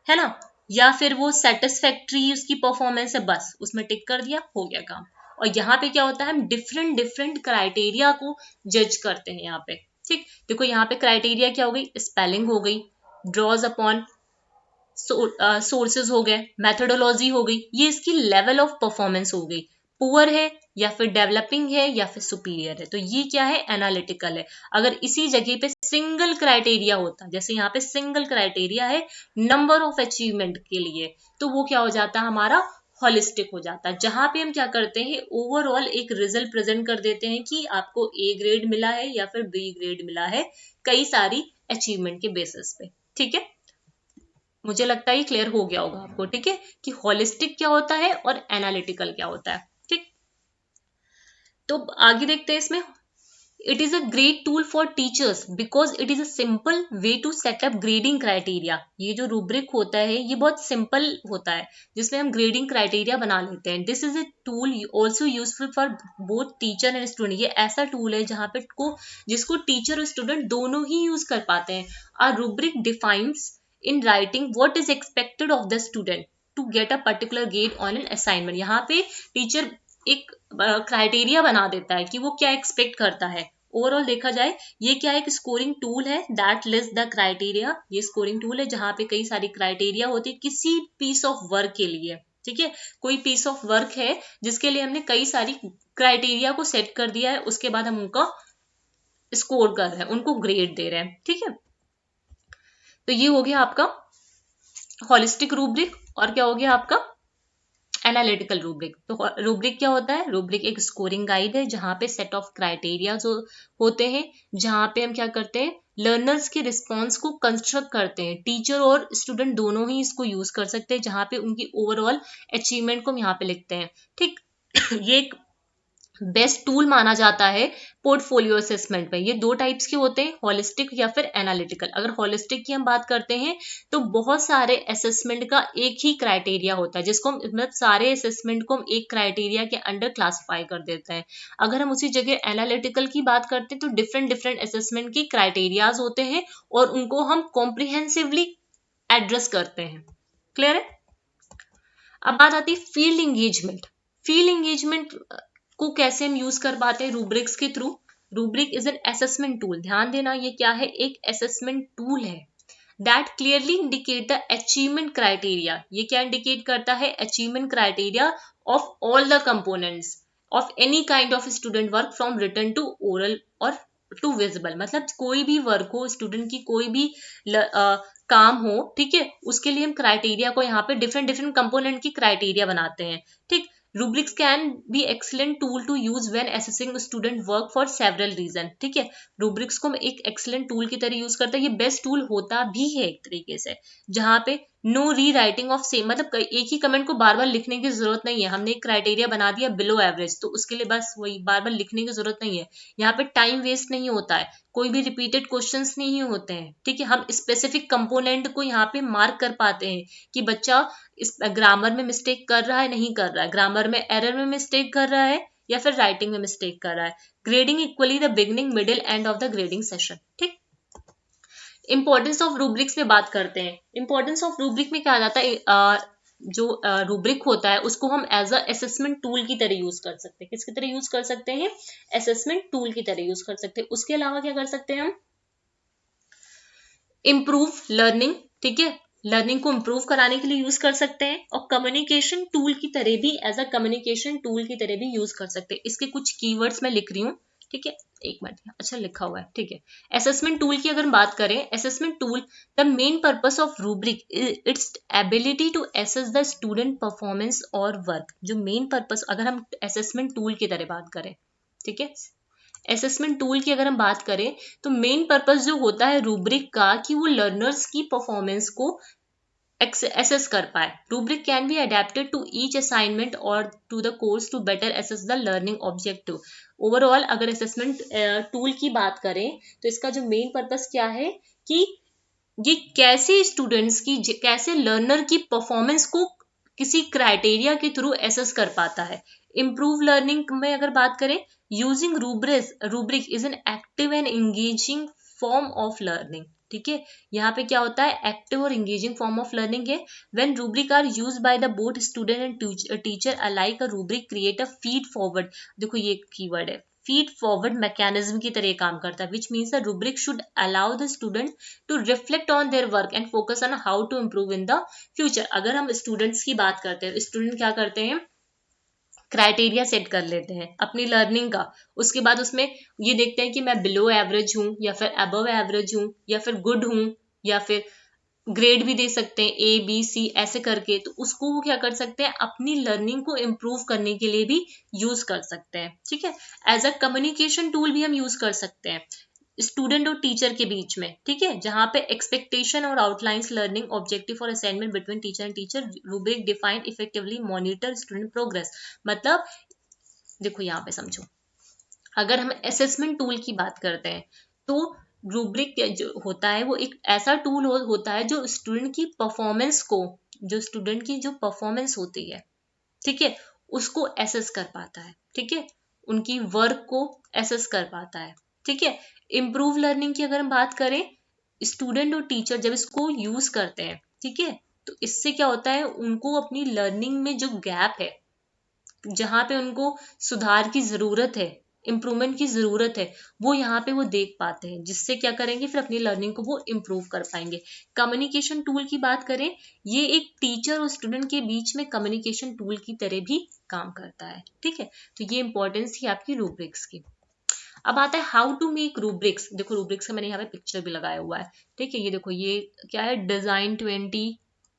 ना, या फिर वो सेटिस्फैक्ट्री उसकी परफॉर्मेंस है, बस उसमें टिक कर दिया, हो गया काम। और यहाँ पे क्या होता है, हम डिफरेंट डिफरेंट क्राइटेरिया को जज करते हैं यहाँ पे। ठीक, देखो यहाँ पे क्राइटेरिया क्या हो गई, स्पेलिंग हो गई, ड्रॉज अपॉन सोर्सेज हो गए, मेथोडोलॉजी हो गई, ये इसकी लेवल ऑफ परफॉर्मेंस हो गई, पुअर है या फिर डेवलपिंग है या फिर सुपीरियर है, तो ये क्या है, एनालिटिकल है। अगर इसी जगह पे सिंगल क्राइटेरिया होता, जैसे यहाँ पे सिंगल क्राइटेरिया है नंबर ऑफ अचीवमेंट के लिए, तो वो क्या हो जाता है, हमारा होलिस्टिक हो जाता है, जहां पे हम क्या करते हैं, ओवरऑल एक रिजल्ट प्रेजेंट कर देते हैं कि आपको ए ग्रेड मिला है या फिर बी ग्रेड मिला है, कई सारी अचीवमेंट के बेसिस पे। ठीक है, मुझे लगता है ये क्लियर हो गया होगा आपको। ठीक है, कि होलिस्टिक क्या होता है और एनालिटिकल क्या होता है। ठीक, तो आगे देखते हैं इसमें। It is a great tool for teachers because it is a simple way to set up grading criteria. ये जो रूब्रिक होता है ये बहुत सिंपल होता है, जिसमें हम ग्रेडिंग क्राइटेरिया बना लेते हैं। This is a tool also useful for both teacher and student. ये ऐसा टूल है जहाँ पे जिसको टीचर और स्टूडेंट दोनों ही यूज कर पाते हैं। A rubric defines in writing what is expected of the student to get a particular grade on an assignment। यहाँ पे टीचर एक क्राइटेरिया बना देता है कि वो क्या एक्सपेक्ट करता है। ओवरऑल देखा जाए ये क्या है, एक स्कोरिंग टूल है दैट लिस्ट द क्राइटेरिया। ये स्कोरिंग टूल है जहाँ पे कई सारी क्राइटेरिया होती है किसी पीस ऑफ वर्क के लिए। ठीक है, कोई पीस ऑफ वर्क है जिसके लिए हमने कई सारी क्राइटेरिया को सेट कर दिया है, उसके बाद हम उनका स्कोर कर रहे हैं, उनको ग्रेड दे रहे हैं। ठीक है, तो ये हो गया आपका होलिस्टिक रूब्रिक, और क्या हो गया आपका एनालिटिकल रूब्रिक। तो रूब्रिक क्या होता है, रूब्रिक एक स्कोरिंग गाइड है जहां पे सेट ऑफ क्राइटेरिया जो होते हैं, जहां पे हम क्या करते हैं, लर्नर्स के रिस्पॉन्स को कंस्ट्रक्ट करते हैं। टीचर और स्टूडेंट दोनों ही इसको यूज कर सकते हैं, जहां पे उनकी ओवरऑल अचीवमेंट को हम यहाँ पे लिखते हैं। ठीक ये एक बेस्ट टूल माना जाता है पोर्टफोलियो असेसमेंट में। ये दो टाइप्स के होते हैं, होलिस्टिक या फिर एनालिटिकल। अगर होलिस्टिक की हम बात करते हैं तो बहुत सारे असेसमेंट का एक ही क्राइटेरिया होता है, जिसको मतलब सारे असेसमेंट को हम एक क्राइटेरिया के अंडर क्लासिफाई कर देते हैं। अगर हम उसी जगह एनालिटिकल की बात करते हैं तो डिफरेंट डिफरेंट असेसमेंट की क्राइटेरियाज होते हैं और उनको हम कॉम्प्रिहेंसिवली एड्रेस करते हैं। क्लियर है? अब बात आती है फील्ड इंगेजमेंट। फील्ड इंगेजमेंट को कैसे हम यूज कर पाते हैं रूब्रिक्स के through. Rubric is an assessment tool. ध्यान देना, ये क्या है, एक असेसमेंट टूल है that clearly indicate the achievement criteria. ये क्या इंडिकेट करता है, achievement criteria of all the components of any kind of student work from written to oral और टू विजिबल। मतलब कोई भी वर्क हो, स्टूडेंट की कोई भी काम हो, ठीक है, उसके लिए हम क्राइटेरिया को यहाँ पे डिफरेंट डिफरेंट कंपोनेंट की क्राइटेरिया बनाते हैं। ठीक, rubrics can be excellent tool to use when assessing student work for several reason। ठीक है, rubrics को हम एक excellent tool की तरह यूज करते हैं। ये बेस्ट टूल होता भी है एक तरीके से, जहां पे नो री राइटिंग ऑफ सेम, मतलब एक ही कमेंट को बार बार लिखने की जरूरत नहीं है। हमने एक क्राइटेरिया बना दिया बिलो एवरेज, तो उसके लिए बस वही बार बार लिखने की जरूरत नहीं है। यहाँ पे टाइम वेस्ट नहीं होता है, कोई भी रिपीटेड क्वेश्चंस नहीं होते हैं। ठीक है, हम स्पेसिफिक कंपोनेंट को यहाँ पे मार्क कर पाते हैं कि बच्चा इस ग्रामर में मिस्टेक कर रहा है, नहीं कर रहा है, ग्रामर में एरर में मिस्टेक कर रहा है या फिर राइटिंग में मिस्टेक कर रहा है। Grading equally the beginning middle end of the grading session. ठीक, इंपॉर्टेंस ऑफ रूब्रिक्स में बात करते हैं। इंपॉर्टेंस ऑफ रूब्रिक में क्या आ जाता है, जो रूब्रिक होता है उसको हम एज अ असेसमेंट टूल की तरह यूज कर सकते हैं। किसकी तरह यूज कर सकते हैं, असेसमेंट टूल की तरह यूज कर सकते हैं। उसके अलावा क्या कर सकते हैं हम, इम्प्रूव लर्निंग। ठीक है, लर्निंग को इम्प्रूव कराने के लिए यूज कर सकते हैं और कम्युनिकेशन टूल की तरह भी, एज अ कम्युनिकेशन टूल की तरह भी यूज कर सकते हैं। इसके कुछ कीवर्ड्स मैं लिख रही हूँ। ठीक है, एक मिनट, अच्छा लिखा हुआ है। ठीक है, असेसमेंट टूल की अगर हम बात करें, assessment tool, the main purpose of rubric its ability to assess the student performance और वर्क। जो मेन पर्पस, अगर हम असेसमेंट टूल की तरह बात करें, ठीक है, असेसमेंट टूल की अगर हम बात करें तो मेन पर्पस जो होता है रूब्रिक का, कि वो लर्नर्स की परफॉर्मेंस को एसेस कर पाए। Rubric can be adapted to each assignment और to the course to better assess the learning objective. Overall अगर असेसमेंट टूल की बात करें तो इसका जो मेन पर्पस क्या है, कि ये कैसे स्टूडेंट्स की, कैसे लर्नर की परफॉर्मेंस को किसी क्राइटेरिया के थ्रू एसेस कर पाता है। इम्प्रूव लर्निंग में अगर बात करें, using rubric is an active and engaging form of learning. ठीक है, यहाँ पे क्या होता है, एक्टिव और एंगेजिंग फॉर्म ऑफ लर्निंग है। When rubric are used by the both student and teacher alike, a rubric create a feed forward. देखो ये कीवर्ड है, फीड फॉरवर्ड मैकेनिज्म की तरह काम करता है, which means the rubric should allow the student to reflect on their work and focus on how to improve in the future. अगर हम स्टूडेंट्स की बात करते हैं, स्टूडेंट क्या करते हैं, क्राइटेरिया सेट कर लेते हैं अपनी लर्निंग का। उसके बाद उसमें ये देखते हैं कि मैं बिलो एवरेज हूँ या फिर अबव एवरेज हूँ या फिर गुड हूँ, या फिर ग्रेड भी दे सकते हैं ए बी सी ऐसे करके। तो उसको वो क्या कर सकते हैं, अपनी लर्निंग को इम्प्रूव करने के लिए भी यूज कर सकते हैं। ठीक है, एज अ कम्युनिकेशन टूल भी हम यूज कर सकते हैं स्टूडेंट और टीचर के बीच में। ठीक है, जहां पे एक्सपेक्टेशन और आउटलाइंस लर्निंग ऑब्जेक्टिव और assignment between teacher and teacher, rubric define effectively monitor student progress. मतलब देखो यहाँ पे समझो, अगर हम असेसमेंट टूल की बात करते हैं तो रूब्रिक जो होता है वो एक ऐसा टूल होता है जो स्टूडेंट की परफॉर्मेंस को, जो स्टूडेंट की जो परफॉर्मेंस होती है, ठीक है, उसको एसेस कर पाता है। ठीक है, उनकी वर्क को एसेस कर पाता है। ठीक है, इम्प्रूव लर्निंग की अगर हम बात करें, स्टूडेंट और टीचर जब इसको यूज करते हैं, ठीक है, तो इससे क्या होता है, उनको अपनी लर्निंग में जो गैप है, जहां पे उनको सुधार की जरूरत है, इम्प्रूवमेंट की जरूरत है, वो यहाँ पे वो देख पाते हैं, जिससे क्या करेंगे, फिर अपनी लर्निंग को वो इम्प्रूव कर पाएंगे। कम्युनिकेशन टूल की बात करें, ये एक टीचर और स्टूडेंट के बीच में कम्युनिकेशन टूल की तरह भी काम करता है। ठीक है, तो ये इंपॉर्टेंस थी आपकी रूब्रिक्स की। अब आता है हाउ टू मेक रूब्रिक्स। देखो रूब्रिक्स का मैंने यहाँ पे पिक्चर भी लगाया हुआ है। ठीक है, ये देखो, ये क्या है, डिजाइन 20,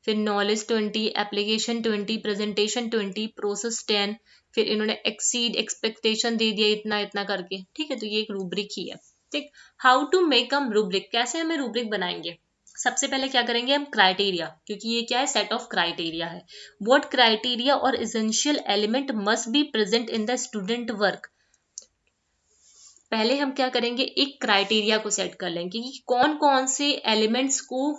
फिर नॉलेज 20, एप्लीकेशन 20, प्रेजेंटेशन 20, प्रोसेस 10, फिर इन्होंने एक्सीड एक्सपेक्टेशन दे दिया इतना इतना करके। ठीक है, तो ये एक रूब्रिक ही है। ठीक, how to make um rubric, कैसे हमें रूब्रिक बनाएंगे। सबसे पहले क्या करेंगे हम, क्राइटेरिया, क्योंकि ये क्या है, सेट ऑफ क्राइटेरिया है। व्हाट क्राइटेरिया और essential element must be present in the student work. पहले हम क्या करेंगे, एक क्राइटेरिया को सेट कर लेंगे कि कौन कौन से एलिमेंट्स को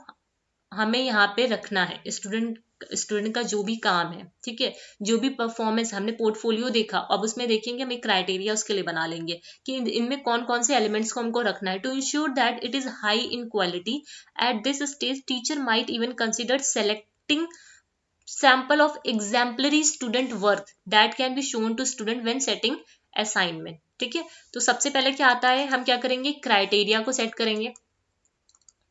हमें यहाँ पे रखना है, स्टूडेंट का जो भी काम है, ठीक है, जो भी परफॉर्मेंस, हमने पोर्टफोलियो देखा, अब उसमें देखेंगे हम एक क्राइटेरिया उसके लिए बना लेंगे कि इनमें कौन कौन से एलिमेंट्स को हमको रखना है। To ensure that it is high in quality at this stage, teacher might even consider selecting sample of exemplary student work that can be shown to student when setting assignment। ठीक है, तो सबसे पहले क्या आता है, हम क्या करेंगे, क्राइटेरिया को सेट करेंगे।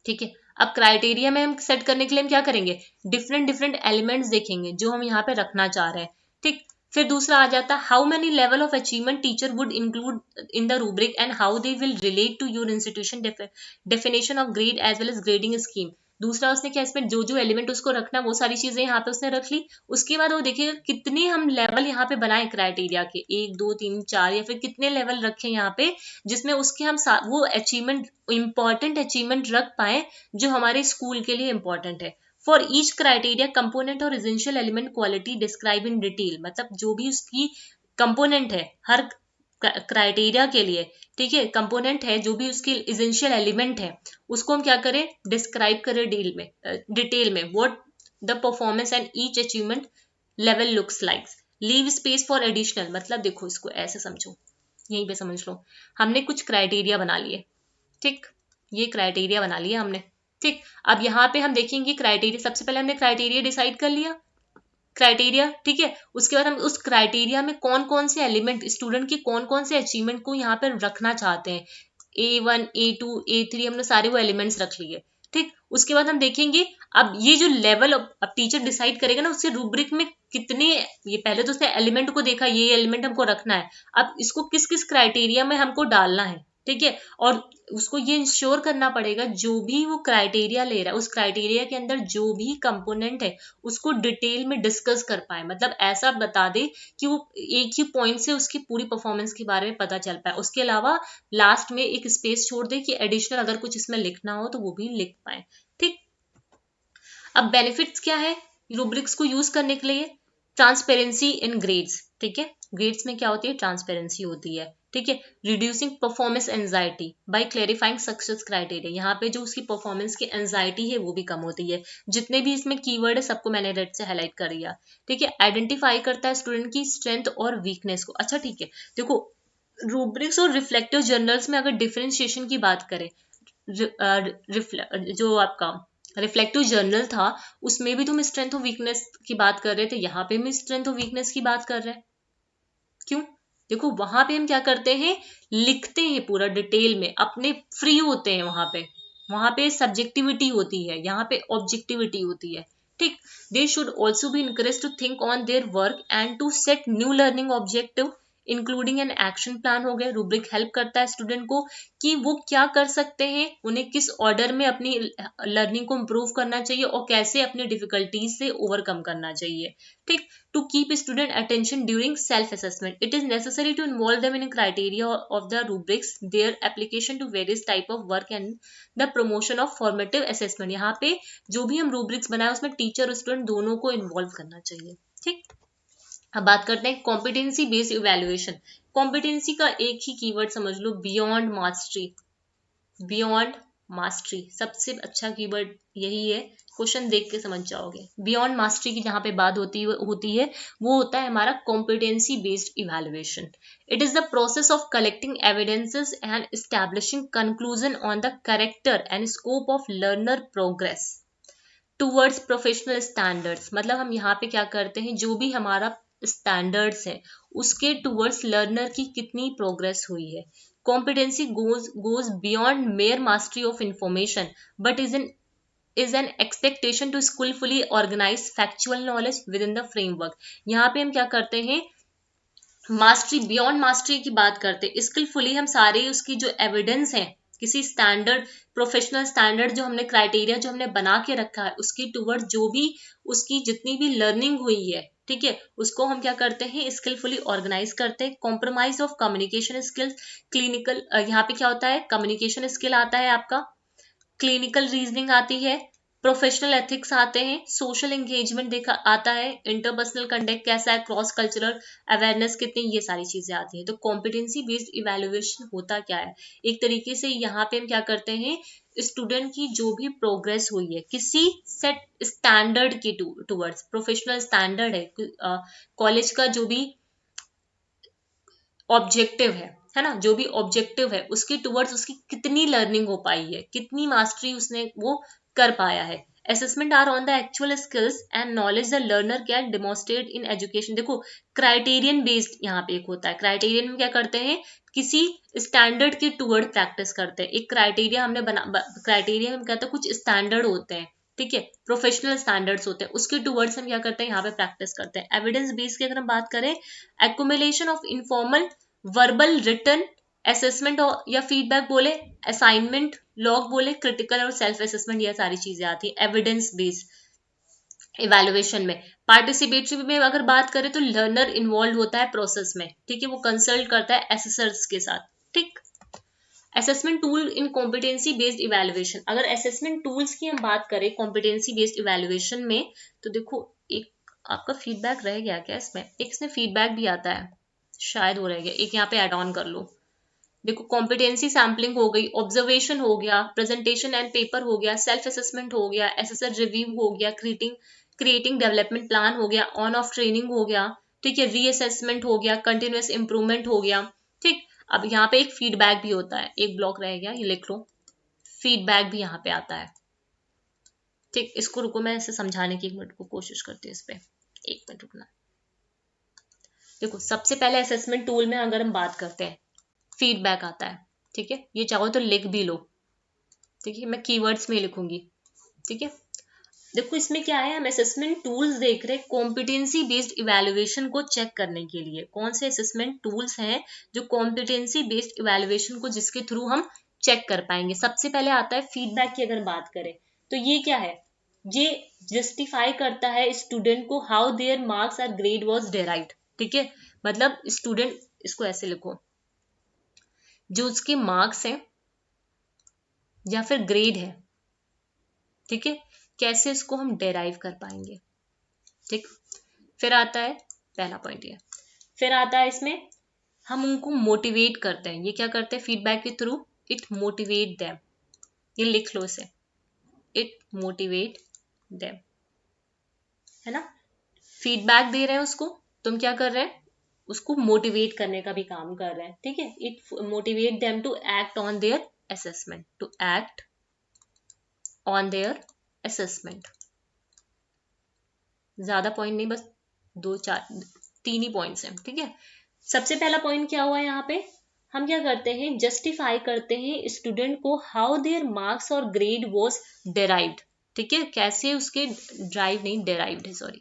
ठीक है, अब क्राइटेरिया में हम सेट करने के लिए हम क्या करेंगे, डिफरेंट डिफरेंट एलिमेंट्स देखेंगे जो हम यहाँ पे रखना चाह रहे हैं। ठीक, फिर दूसरा आ जाता है, how many level of achievement teacher would include in the rubric and how they will relate to your institution definition of grade as well as grading scheme. दूसरा उसने क्या, इसमें जो जो एलिमेंट उसको रखना वो सारी चीजें यहाँ पे उसने रख ली। उसके बाद वो देखिएगा कितने हम लेवल यहाँ पे बनाए क्राइटेरिया के, 1 2 3 4 या फिर कितने लेवल रखे यहाँ पे, जिसमें उसके हम वो अचीवमेंट, इंपॉर्टेंट अचीवमेंट रख पाए जो हमारे स्कूल के लिए इंपॉर्टेंट है। फॉर ईच क्राइटेरिया कंपोनेंट और essential element quality describe in detail, मतलब जो भी उसकी कंपोनेंट है हर क्राइटेरिया के लिए, ठीक है, कंपोनेंट है, जो भी उसकी एसेंशियल एलिमेंट है, उसको हम क्या करें, डिस्क्राइब करें डिटेल में what the performance and each achievement level looks like. Leave space for additional, मतलब देखो इसको ऐसे समझो, यहीं पे समझ लो, हमने कुछ क्राइटेरिया बना लिए, ठीक, ये क्राइटेरिया बना लिया हमने। ठीक, अब यहाँ पे हम देखेंगे क्राइटेरिया, सबसे पहले हमने क्राइटेरिया डिसाइड कर लिया, क्राइटेरिया, ठीक है, उसके बाद हम उस क्राइटेरिया में कौन कौन से एलिमेंट, स्टूडेंट के कौन कौन से अचीवमेंट को यहाँ पर रखना चाहते हैं, A1 A2 A3 हमने सारे वो एलिमेंट्स रख लिए। ठीक, उसके बाद हम देखेंगे अब ये जो लेवल अब टीचर डिसाइड करेगा ना, उसके रूब्रिक में कितने, ये पहले तो उसने एलिमेंट को देखा, ये एलिमेंट हमको रखना है, अब इसको किस किस क्राइटेरिया में हमको डालना है। ठीक है, और उसको ये इंश्योर करना पड़ेगा जो भी वो क्राइटेरिया ले रहा है, उस क्राइटेरिया के अंदर जो भी कंपोनेंट है उसको डिटेल में डिस्कस कर पाए, मतलब ऐसा बता दे कि वो एक ही पॉइंट से उसकी पूरी परफॉर्मेंस के बारे में पता चल पाए। उसके अलावा लास्ट में एक स्पेस छोड़ दे कि एडिशनल अगर कुछ इसमें लिखना हो तो वो भी लिख पाए। ठीक, अब बेनिफिट्स क्या है रूब्रिक्स को यूज करने के लिए, ट्रांसपेरेंसी इन ग्रेड्स, ठीक है, ग्रेड्स में क्या होती है, ट्रांसपेरेंसी होती है। ठीक है, reducing performance anxiety by clarifying success criteria, यहाँ पे जो उसकी परफॉर्मेंस की एंजाइटी है वो भी कम होती है। जितने भी इसमें कीवर्ड है सबको मैंने रेड से हाईलाइट कर दिया। ठीक है, आइडेंटिफाई करता है स्टूडेंट की स्ट्रेंथ और वीकनेस को। अच्छा ठीक है, देखो रूब्रिक्स और रिफ्लेक्टिव जर्नल्स में अगर डिफरेंशिएशन की बात करें, जो आपका रिफ्लेक्टिव जर्नल था उसमें भी तुम स्ट्रेंथ और वीकनेस की बात कर रहे थे, यहाँ पे भी स्ट्रेंथ और वीकनेस की बात कर रहे हैं। क्यों, देखो वहां पे हम क्या करते हैं, लिखते हैं पूरा डिटेल में, अपने फ्री होते हैं वहां पे सब्जेक्टिविटी होती है, यहाँ पे ऑब्जेक्टिविटी होती है। ठीक, they should also be encourage to think on their work and to set new learning objective including an action plan. हो गया, रूब्रिक हेल्प करता है स्टूडेंट को कि वो क्या कर सकते हैं, उन्हें किस ऑर्डर में अपनी लर्निंग को इम्प्रूव करना चाहिए और कैसे अपनी डिफिकल्टीज से ओवरकम करना चाहिए। ठीक, to keep student attention during self assessment it is necessary to involve them in a criteria of the rubrics, their application to various type of work and the promotion of formative assessment। यहाँ पे जो भी हम rubrics बनाए उसमें teacher और student दोनों को इन्वॉल्व करना चाहिए। ठीक, अब बात करते हैं कॉम्पिटेंसी बेस्ड इवेल्युएशन। कॉम्पिटेंसी का एक ही कीवर्ड समझ लो, बियॉन्ड मास्टरी। बियॉन्ड मास्टरी सबसे अच्छा कीवर्ड यही है, क्वेश्चन देख के समझ जाओगे। बियॉन्ड मास्टरी की जहां पे बात होती है वो होता है हमारा competency based evaluation. It is the process of collecting evidences and establishing conclusion on the character and scope of learner progress towards professional standards. मतलब हम यहाँ पे क्या करते हैं, जो भी हमारा स्टैंडर्ड्स है उसके टूवर्ड्स लर्नर की कितनी प्रोग्रेस हुई है। Competency goes beyond mere mastery of information, but is an expectation to skillfully organize factual knowledge within the framework। यहाँ पे हम क्या करते हैं, मास्टरी, बियॉन्ड मास्टरी की बात करते हैं। स्किलफुली हम सारे उसकी जो एविडेंस है, किसी स्टैंडर्ड, प्रोफेशनल स्टैंडर्ड जो हमने क्राइटेरिया जो हमने बना के रखा है उसकी टूवर्ड जो भी उसकी जितनी भी लर्निंग हुई है, ठीक है, उसको हम क्या करते हैं, स्किलफुली ऑर्गेनाइज करते हैं। Compromise of communication skills, clinical, यहाँ पे क्या होता है, कम्युनिकेशन स्किल आता है आपका, क्लिनिकल रीजनिंग आती है, प्रोफेशनल एथिक्स आते हैं, सोशल एंगेजमेंट देखा आता है, इंटरपर्सनल कंडक्ट कैसा है, क्रॉस कल्चरल अवेयरनेस कितनी, ये सारी चीजें आती हैं। तो कॉम्पिटेंसी बेस्ड इवैल्यूएशन होता क्या है, एक तरीके से यहाँ पे हम क्या करते हैं, स्टूडेंट की जो भी प्रोग्रेस हुई है किसी सेट स्टैंडर्ड के टूवर्ड्स, प्रोफेशनल स्टैंडर्ड है, कॉलेज का जो भी ऑब्जेक्टिव है ना, जो भी ऑब्जेक्टिव है उसके टुवर्ड्स उसकी कितनी लर्निंग हो पाई है, कितनी मास्टरी उसने वो कर पाया है। Assessment are on the actual skills and knowledge the learner can demonstrate in education. देखो क्राइटेरियन बेस्ड यहाँ पे एक होता है, क्राइटेरियन में क्या करते हैं, किसी स्टैंडर्ड के टुवर्ड प्रैक्टिस करते हैं। एक क्राइटेरिया हमने क्राइटेरिया में कहते हैं कुछ स्टैंडर्ड होते हैं, ठीक है, प्रोफेशनल स्टैंडर्ड्स होते हैं, उसके टुवर्ड्स हम क्या करते हैं, यहाँ पे प्रैक्टिस करते हैं। एविडेंस बेस की अगर हम बात करें, accumulation of informal verbal return assessment या फीडबैक बोले, असाइनमेंट लॉग बोले, क्रिटिकल और सेल्फ असेसमेंट, ये सारी चीजें आती है एविडेंस बेस्ड इवैल्यूएशन में। पार्टिसिपेटरी में अगर बात करें तो लर्नर इन्वॉल्व होता है प्रोसेस में, ठीक है, वो कंसल्ट करता है एसेसर्स के साथ, ठीक। Assessment tool in competency based evaluation, अगर असेसमेंट टूल्स की हम बात करें कॉम्पिटेंसी बेस्ड इवैल्यूएशन में, तो देखो एक आपका फीडबैक रह गया क्या इसमें, एक इसमें फीडबैक भी आता है शायद, हो रह गया एक, यहाँ पे ऐड ऑन कर लो। देखो कॉम्पिटेंसी सैम्पलिंग हो गई, ऑब्जर्वेशन हो गया, प्रेजेंटेशन एंड पेपर हो गया, सेल्फ असेसमेंट हो गया, एसेसर रिव्यू हो गया, क्रिएटिंग डेवलपमेंट प्लान हो गया, ऑन ऑफ ट्रेनिंग हो गया, ठीक है, रीअसेसमेंट हो गया, कंटिन्यूअस इंप्रूवमेंट हो गया, ठीक। अब यहाँ पे एक फीडबैक भी होता है, एक ब्लॉक रह गया, ये लिख लो, फीडबैक भी यहाँ पे आता है, ठीक। इसको रुको मैं इसे समझाने की एक मिनट को कोशिश करती हूँ, इस पे एक मिनट रुकना। देखो सबसे पहले असेसमेंट टूल में अगर हम बात करते हैं, फीडबैक आता है, ठीक है, ये चाहो तो लिख भी लो, ठीक है, मैं कीवर्ड्स में लिखूंगी, ठीक है। देखो इसमें क्या है, हम असेसमेंट टूल्स देख रहे हैं कॉम्पिटेंसी बेस्ड इवैल्यूएशन को चेक करने के लिए। कौन से असेसमेंट टूल्स हैं जो कॉम्पिटेंसी बेस्ड इवैल्यूएशन को जिसके थ्रू हम चेक कर पाएंगे। सबसे पहले आता है फीडबैक की अगर बात करें तो ये क्या है, ये जस्टिफाई करता है स्टूडेंट को how their marks are grade was derived, ठीक है, मतलब स्टूडेंट, इसको ऐसे लिखो, जो उसके मार्क्स हैं या फिर ग्रेड है, ठीक है, कैसे इसको हम डेराइव कर पाएंगे, ठीक। फिर आता है पहला पॉइंट ये, फिर आता है इसमें हम उनको मोटिवेट करते हैं, ये क्या करते हैं फीडबैक के थ्रू, इट मोटिवेट देम, ये लिख लो इसे, इट मोटिवेट देम, है ना, फीडबैक दे रहे हैं उसको, तुम क्या कर रहे हैं, उसको मोटिवेट करने का भी काम कर रहे हैं, ठीक है, it motivate them to act on their assessment, to act on their assessment. ज्यादा पॉइंट नहीं, बस दो चार तीन ही पॉइंट्स हैं, ठीक है। सबसे पहला पॉइंट क्या हुआ यहाँ पे, हम क्या करते हैं, जस्टिफाई करते हैं स्टूडेंट को हाउ देयर मार्क्स और ग्रेड वाज डेराइव्ड, ठीक है, कैसे उसके ड्राइव नहीं डेराइव्ड है, सॉरी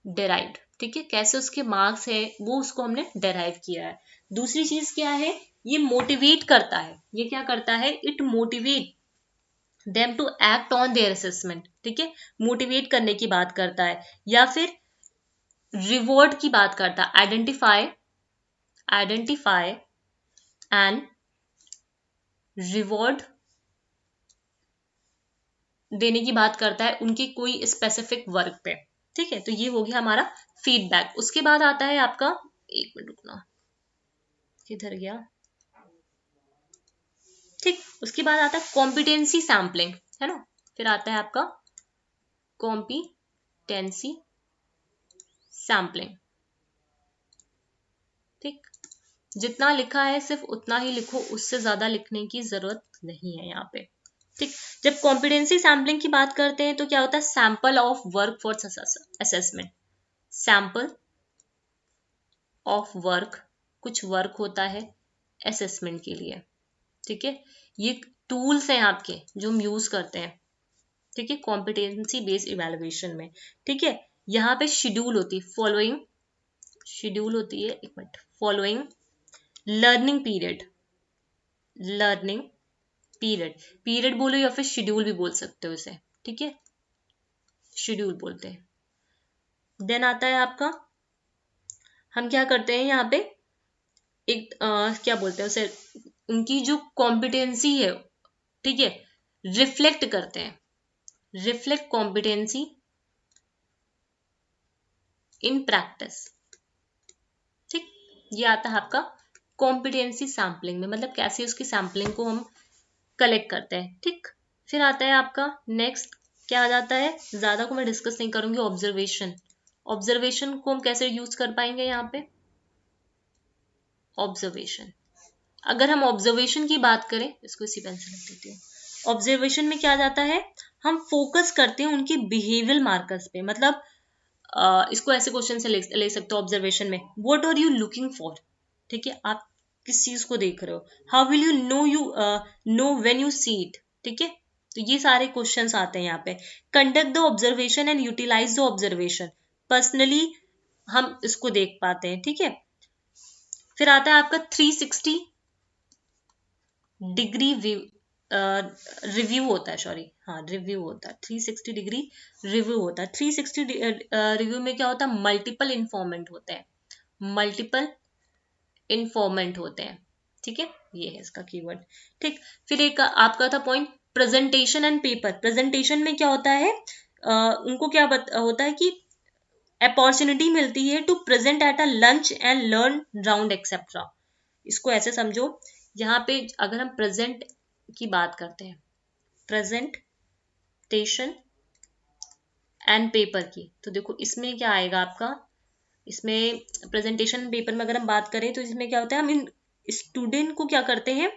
डेराइव्ड, ठीक है, कैसे उसके मार्क्स है वो उसको हमने डेराइव किया है। दूसरी चीज क्या है, ये मोटिवेट करता है, ये क्या करता है, it motivate them to act on their assessment, ठीक है, मोटिवेट करने की बात करता है, या फिर रिवॉर्ड की बात करता है, आइडेंटिफाई एंड रिवॉर्ड देने की बात करता है उनकी कोई स्पेसिफिक वर्क पे, ठीक है। तो ये हो गया हमारा फीडबैक। उसके बाद आता है आपका, एक मिनट रुकना, किधर गया, ठीक, उसके बाद आता है कॉम्पिटेंसी सैम्पलिंग, है ना, फिर आता है आपका कॉम्पिटेंसी सैम्पलिंग, ठीक। जितना लिखा है सिर्फ उतना ही लिखो, उससे ज्यादा लिखने की जरूरत नहीं है यहाँ पे, ठीक। जब कॉम्पिटेंसी सैम्पलिंग की बात करते हैं तो क्या होता है, sample of work for assessment, sample of work, कुछ वर्क होता है असेसमेंट के लिए, ठीक है, ये टूल्स हैं आपके जो हम यूज करते हैं, ठीक है, कॉम्पिटेंसी बेस्ड इवैल्यूएशन में, ठीक है। यहाँ पे शेड्यूल होती है, फॉलोइंग शेड्यूल होती है, एक minute, following learning period, learning period, period बोलो या फिर शेड्यूल भी बोल सकते हो इसे, ठीक है, शेड्यूल बोलते हैं। देन आता है आपका, हम क्या करते हैं यहाँ पे, एक क्या बोलते हैं उसे, उनकी जो कॉम्पिटेंसी है, ठीक है, रिफ्लेक्ट करते हैं, रिफ्लेक्ट कॉम्पिटेंसी इन प्रैक्टिस। ठीक, ये आता है आपका कॉम्पिटेंसी सैम्पलिंग में, मतलब कैसे उसकी सैम्पलिंग को हम कलेक्ट करते हैं। ठीक, फिर आता है आपका नेक्स्ट, क्या आ जाता है, ज्यादा को मैं डिस्कस नहीं करूंगी, ऑब्जर्वेशन। ऑब्जर्वेशन को हम कैसे यूज कर पाएंगे यहाँ पे, ऑब्जर्वेशन, अगर हम ऑब्जर्वेशन की बात करें, इसको इसी पेन से लिख देती हूँ। ऑब्जर्वेशन में क्या जाता है, हम फोकस करते हैं उनके बिहेवियर मार्कर्स पे, मतलब इसको ऐसे क्वेश्चन से ले सकते हो ऑब्जर्वेशन में, what are you looking for. ठीक है, आप किस चीज को देख रहे हो, how will you know when you see it. ठीक है, तो ये सारे क्वेश्चंस आते हैं यहाँ पे। Conduct the observation and utilize the observation, personally हम इसको देख पाते हैं। ठीक है, फिर आता है आपका 360 डिग्री रिव्यू होता है, सॉरी, हाँ रिव्यू होता है, 360 डिग्री रिव्यू होता है। 360 रिव्यू में क्या होता है, मल्टीपल इन्फॉर्मेंट होते हैं, मल्टीपल इन्फॉर्मेंट होते हैं। ठीक है, ये है इसका कीवर्ड। ठीक, फिर एक आपका था point presentation and paper. Presentation में क्या होता है, उनको क्या होता है कि अपॉर्चुनिटी मिलती है to present at a lunch and learn round etcetera. इसको ऐसे समझो, यहाँ पे अगर हम प्रेजेंट की बात करते हैं, प्रेजेंटेशन एंड पेपर की, तो देखो इसमें क्या आएगा आपका, इसमें प्रेजेंटेशन पेपर में अगर हम बात करें तो इसमें क्या होता है, हम इन स्टूडेंट को क्या करते हैं,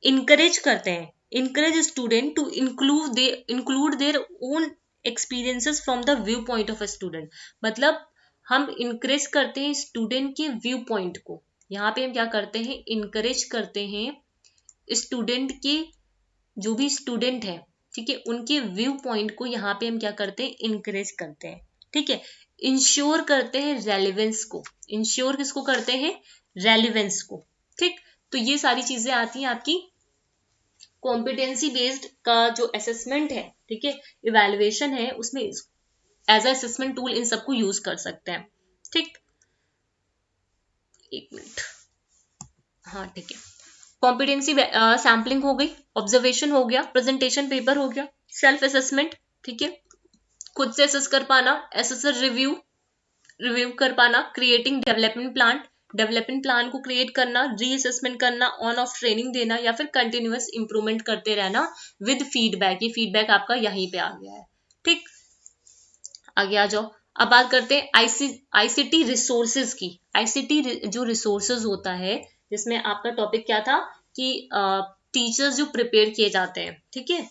इनकरेज करते हैं, encourage student to include their own experiences from the view point of a student. मतलब हम इनकरेज करते हैं स्टूडेंट के व्यू पॉइंट को, यहाँ पे हम क्या करते हैं, इनकरेज करते हैं स्टूडेंट के, जो भी स्टूडेंट है, ठीक है, उनके व्यू पॉइंट को यहाँ पे हम क्या करते हैं, इनकरेज करते हैं। ठीक है, इंश्योर करते हैं रेलिवेंस को, इंश्योर किसको करते हैं, रेलिवेंस को। ठीक, तो ये सारी चीजें आती हैं आपकी कॉम्पिटेंसी बेस्ड का जो असेसमेंट है, ठीक है, इवैल्यूएशन है, उसमें एज असेसमेंट टूल इन सबको यूज कर सकते हैं। ठीक, एक मिनट, हाँ ठीक है, कॉम्पिटेंसी सैम्पलिंग हो गई, ऑब्जर्वेशन हो गया, प्रेजेंटेशन पेपर हो गया, सेल्फ असेसमेंट, ठीक है, खुद से असेस कर पाना, एसेसर रिव्यू, रिव्यू कर पाना, creating development plan, development plan को क्रिएट करना, रीअसेसमेंट करना, ऑन ऑफ ट्रेनिंग देना, या फिर कंटिन्यूअस इंप्रूवमेंट करते रहना विद फीडबैक। ये फीडबैक आपका यहीं पे आ गया है। ठीक, आगे आ जाओ, अब बात करते हैं आईसीटी रिसोर्सेज की। आईसीटी जो रिसोर्सेज होता है, जिसमें आपका टॉपिक क्या था कि टीचर्स जो प्रिपेयर किए जाते हैं, ठीक है,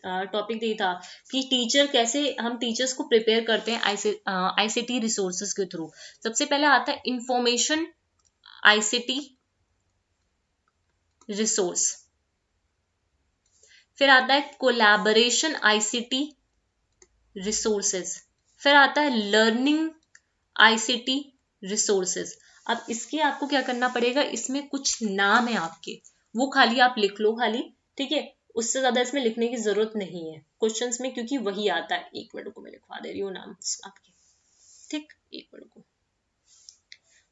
टॉपिक यही था कि टीचर कैसे, हम टीचर्स को प्रिपेयर करते हैं आईसीटी रिसोर्सेज के थ्रू। सबसे पहले आता है इंफॉर्मेशन आईसीटी रिसोर्स, फिर आता है कोलैबोरेशन आईसीटी रिसोर्सेज, फिर आता है लर्निंग आईसीटी रिसोर्सेज। अब इसके आपको क्या करना पड़ेगा, इसमें कुछ नाम है आपके, वो खाली आप लिख लो खाली, ठीक है, उससे ज्यादा इसमें लिखने की जरूरत नहीं है क्वेश्चंस में, क्योंकि वही आता है। एक मिनट को मैं लिखवा दे रही हूँ नाम आपके, ठीक, एक मिनट को।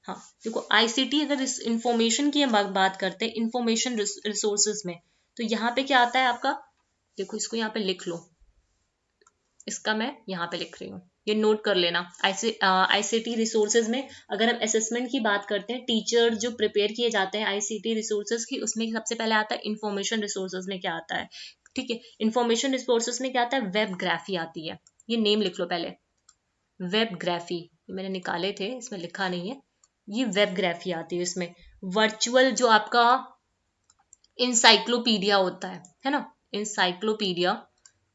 हाँ देखो, आईसीटी अगर इस इंफॉर्मेशन की हम बात करते हैं, इंफॉर्मेशन रिसोर्सेज में, तो यहाँ पे क्या आता है आपका, देखो इसको यहाँ पे लिख लो, इसका मैं यहाँ पे लिख रही हूँ, ये नोट कर लेना। आईसीटी रिसोर्सेज में अगर हम असेसमेंट की बात करते हैं, टीचर जो प्रिपेयर किए जाते हैं आईसीटी रिसोर्सेज की, उसमें सबसे पहले आता है इंफॉर्मेशन रिसोर्सेज में क्या आता है, ठीक है, इंफॉर्मेशन रिसोर्सेज में क्या आता है, वेब ग्राफी आती है, ये नेम लिख लो पहले, वेब ग्राफी, मैंने निकाले थे, इसमें लिखा नहीं है, ये वेब ग्राफी आती है। इसमें वर्चुअल जो आपका इंसाइक्लोपीडिया होता है ना, इंसाइक्लोपीडिया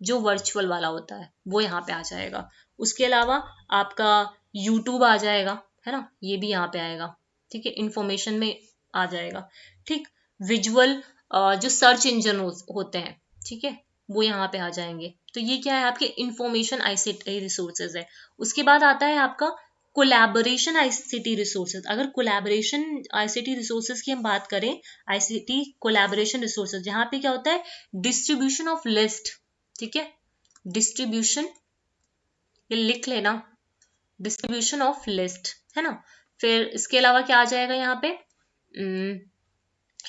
जो वर्चुअल वाला होता है वो यहाँ पे आ जाएगा। उसके अलावा आपका यूट्यूब आ जाएगा, है ना, ये भी यहाँ पे आएगा, ठीक है, इंफॉर्मेशन में आ जाएगा। ठीक, विजुअल जो सर्च इंजन होते हैं, ठीक है, वो यहाँ पे आ जाएंगे। तो ये क्या है, आपके इंफॉर्मेशन आईसीटी रिसोर्सेज है। उसके बाद आता है आपका कोलैबोरेशन आईसीटी रिसोर्सेज। अगर कोलैबोरेशन आईसीटी रिसोर्सेज की हम बात करें, आईसीटी कोलैबोरेशन रिसोर्सेज, जहाँ पे क्या होता है, डिस्ट्रीब्यूशन ऑफ लिस्ट, ठीक है, डिस्ट्रीब्यूशन, ये लिख लेना, डिस्ट्रीब्यूशन ऑफ लिस्ट, है ना। फिर इसके अलावा क्या आ जाएगा यहाँ पे,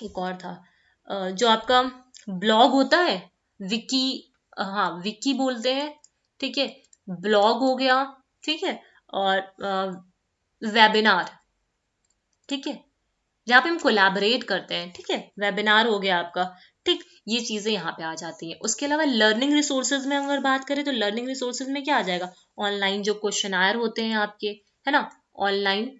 एक और था जो आपका ब्लॉग होता है, विकी, हाँ विकी बोलते हैं, ठीक है, ब्लॉग हो गया, ठीक है, और वेबिनार, ठीक है, जहाँ पे हम कोलैबोरेट करते हैं, ठीक है, वेबिनार हो गया आपका, ठीक, ये चीजें यहाँ पे आ जाती हैं। उसके अलावा लर्निंग रिसोर्सेज में अगर बात करें तो लर्निंग रिसोर्सेज में क्या आ जाएगा, ऑनलाइन जो क्वेश्चनायर होते हैं आपके, है ना, ऑनलाइन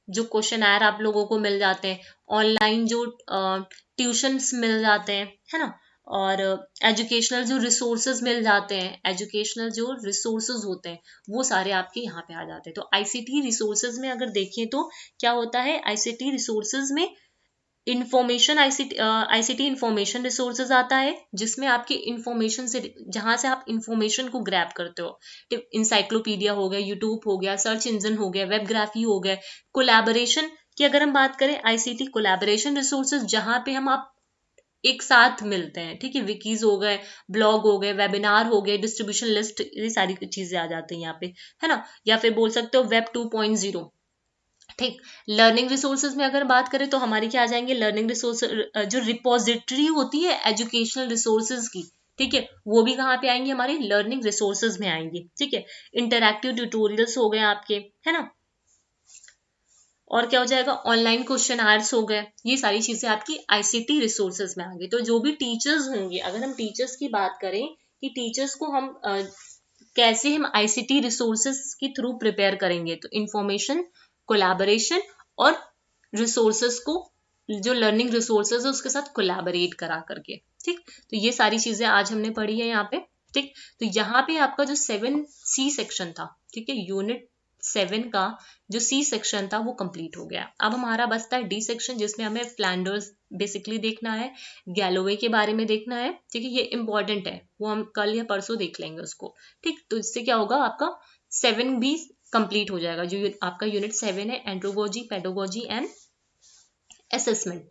जो क्वेश्चनायर आप लोगों को मिल जाते हैं, ऑनलाइन जो ट्यूशंस मिल जाते हैं, है ना, और एजुकेशनल जो रिसोर्सेज मिल जाते हैं, एजुकेशनल जो रिसोर्सेज होते हैं वो सारे आपके यहाँ पे आ जाते हैं। तो आईसीटी रिसोर्सेज में अगर देखें तो क्या होता है, आईसीटी रिसोर्सेज में इंफॉर्मेशन, आईसीटी इंफॉर्मेशन रिसोर्सेज आता है, जिसमें आपकी इंफॉर्मेशन से, जहां से आप इंफॉर्मेशन को ग्रैब करते हो, इंसाइक्लोपीडिया हो गया, यूट्यूब हो गया, सर्च इंजन हो गया, वेबग्राफी हो गया। कोलैबोरेशन की अगर हम बात करें, आईसीटी कोलैबोरेशन रिसोर्सेज, जहां पे हम आप एक साथ मिलते हैं, ठीक है, विकीज हो गए, ब्लॉग हो गए, वेबिनार हो गए, डिस्ट्रीब्यूशन लिस्ट, ये सारी चीजें आ जाती हैं यहाँ पे, है ना, या फिर बोल सकते हो वेब 2.0, ठीक। लर्निंग रिसोर्सेज में अगर बात करें तो हमारी क्या आ जाएंगे, लर्निंग रिसोर्स, जो रिपोजिटरी होती है एजुकेशनल रिसोर्सेज की, ठीक है, वो भी कहाँ पे आएंगे, हमारे लर्निंग रिसोर्सेज में आएंगे, ठीक है। इंटरैक्टिव ट्यूटोरियल्स हो गए आपके, है ना, और क्या हो जाएगा, ऑनलाइन क्वेश्चन आंसर्स हो गए, ये सारी चीजें आपकी आईसीटी रिसोर्सेज में आ गई। तो जो भी टीचर्स होंगे, अगर हम टीचर्स की बात करें कि टीचर्स को हम कैसे हम आईसीटी रिसोर्सेज के थ्रू प्रिपेयर करेंगे, तो इंफॉर्मेशन, कोलैबोरेशन और रिसोर्सेज को, जो लर्निंग रिसोर्सेज है उसके साथ कोलैबोरेट करा करके, ठीक। तो ये सारी चीजें आज हमने पढ़ी है यहाँ पे, ठीक। तो यहाँ पे आपका जो 7C सेक्शन था, ठीक है, यूनिट 7 का जो सी सेक्शन था वो कंप्लीट हो गया। अब हमारा बचता है डी सेक्शन, जिसमें हमें फ्लैंडर्स बेसिकली देखना है, गैलोवे के बारे में देखना है, ठीक है, ये इंपॉर्टेंट है, वो हम कल या परसों देख लेंगे उसको, ठीक। तो इससे क्या होगा, आपका 7 भी कंप्लीट हो जाएगा, जो आपका यूनिट 7 है, andragogy, pedagogy and assessment.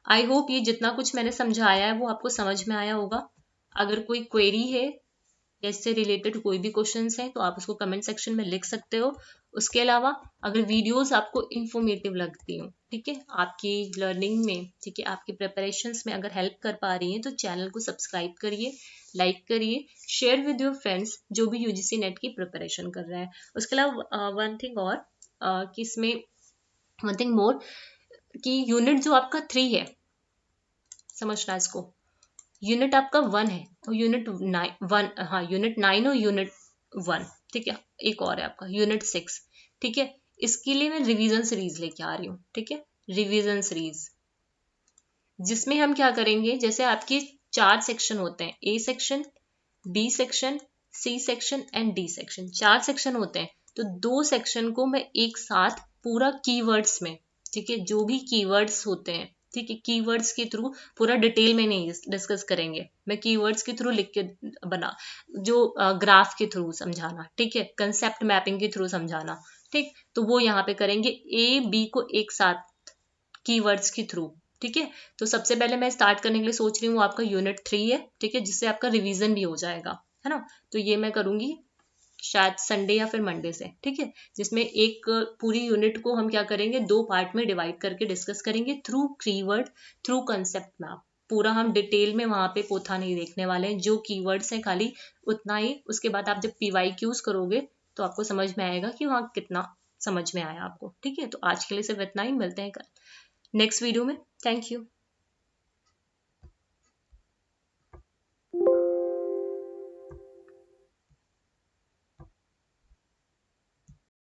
I hope ये जितना कुछ मैंने समझाया है वो आपको समझ में आया होगा। अगर कोई क्वेरी है या इससे रिलेटेड कोई भी क्वेश्चंस हैं तो आप उसको कमेंट सेक्शन में लिख सकते हो। उसके अलावा अगर वीडियोस आपको इंफॉर्मेटिव लगती हो, ठीक है, आपकी लर्निंग में, ठीक है, आपकी प्रिपरेशंस में अगर हेल्प कर पा रही हैं, तो चैनल को सब्सक्राइब करिए, लाइक करिए, शेयर विद योर फ्रेंड्स जो भी यूजीसी नेट की प्रिपरेशन कर रहे हैं। उसके अलावा वन थिंग और, कि इसमें वन थिंग मोर, कि यूनिट जो आपका 3 है, समझना इसको, यूनिट आपका 1 है और यूनिट 9, हाँ यूनिट 9 और यूनिट 1, ठीक है, एक और है आपका यूनिट 6, ठीक है। इसके लिए मैं रिवीजन सीरीज लेके आ रही हूँ, ठीक है, रिवीजन सीरीज, जिसमें हम क्या करेंगे, जैसे आपके 4 सेक्शन होते हैं, A section, B section, C section and D section, 4 section होते हैं। तो 2 सेक्शन को मैं एक साथ पूरा कीवर्ड्स में, ठीक है, जो भी कीवर्ड्स होते हैं, ठीक है, कीवर्ड्स के थ्रू, पूरा डिटेल में नहीं डिस्कस करेंगे, मैं कीवर्ड्स के थ्रू लिख के बना, जो ग्राफ के थ्रू समझाना, ठीक है, कंसेप्ट मैपिंग के थ्रू समझाना, ठीक। तो वो यहाँ पे करेंगे, ए बी को एक साथ कीवर्ड्स के थ्रू, ठीक है। तो सबसे पहले मैं स्टार्ट करने के लिए सोच रही हूँ आपका यूनिट 3 है, ठीक है, जिससे आपका रिवीजन भी हो जाएगा, है ना। तो ये मैं करूंगी शायद संडे या फिर मंडे से, ठीक है, जिसमें एक पूरी यूनिट को हम क्या करेंगे, 2 पार्ट में डिवाइड करके डिस्कस करेंगे, through keyword, through concept map. पूरा हम डिटेल में वहां पे पोथा नहीं देखने वाले हैं, जो कीवर्ड्स हैं खाली उतना ही। उसके बाद आप जब PYQs करोगे तो आपको समझ में आएगा कि वहाँ कितना समझ में आया आपको, ठीक है। तो आज के लिए सिर्फ इतना ही, मिलते हैं कल नेक्स्ट वीडियो में। Thank you.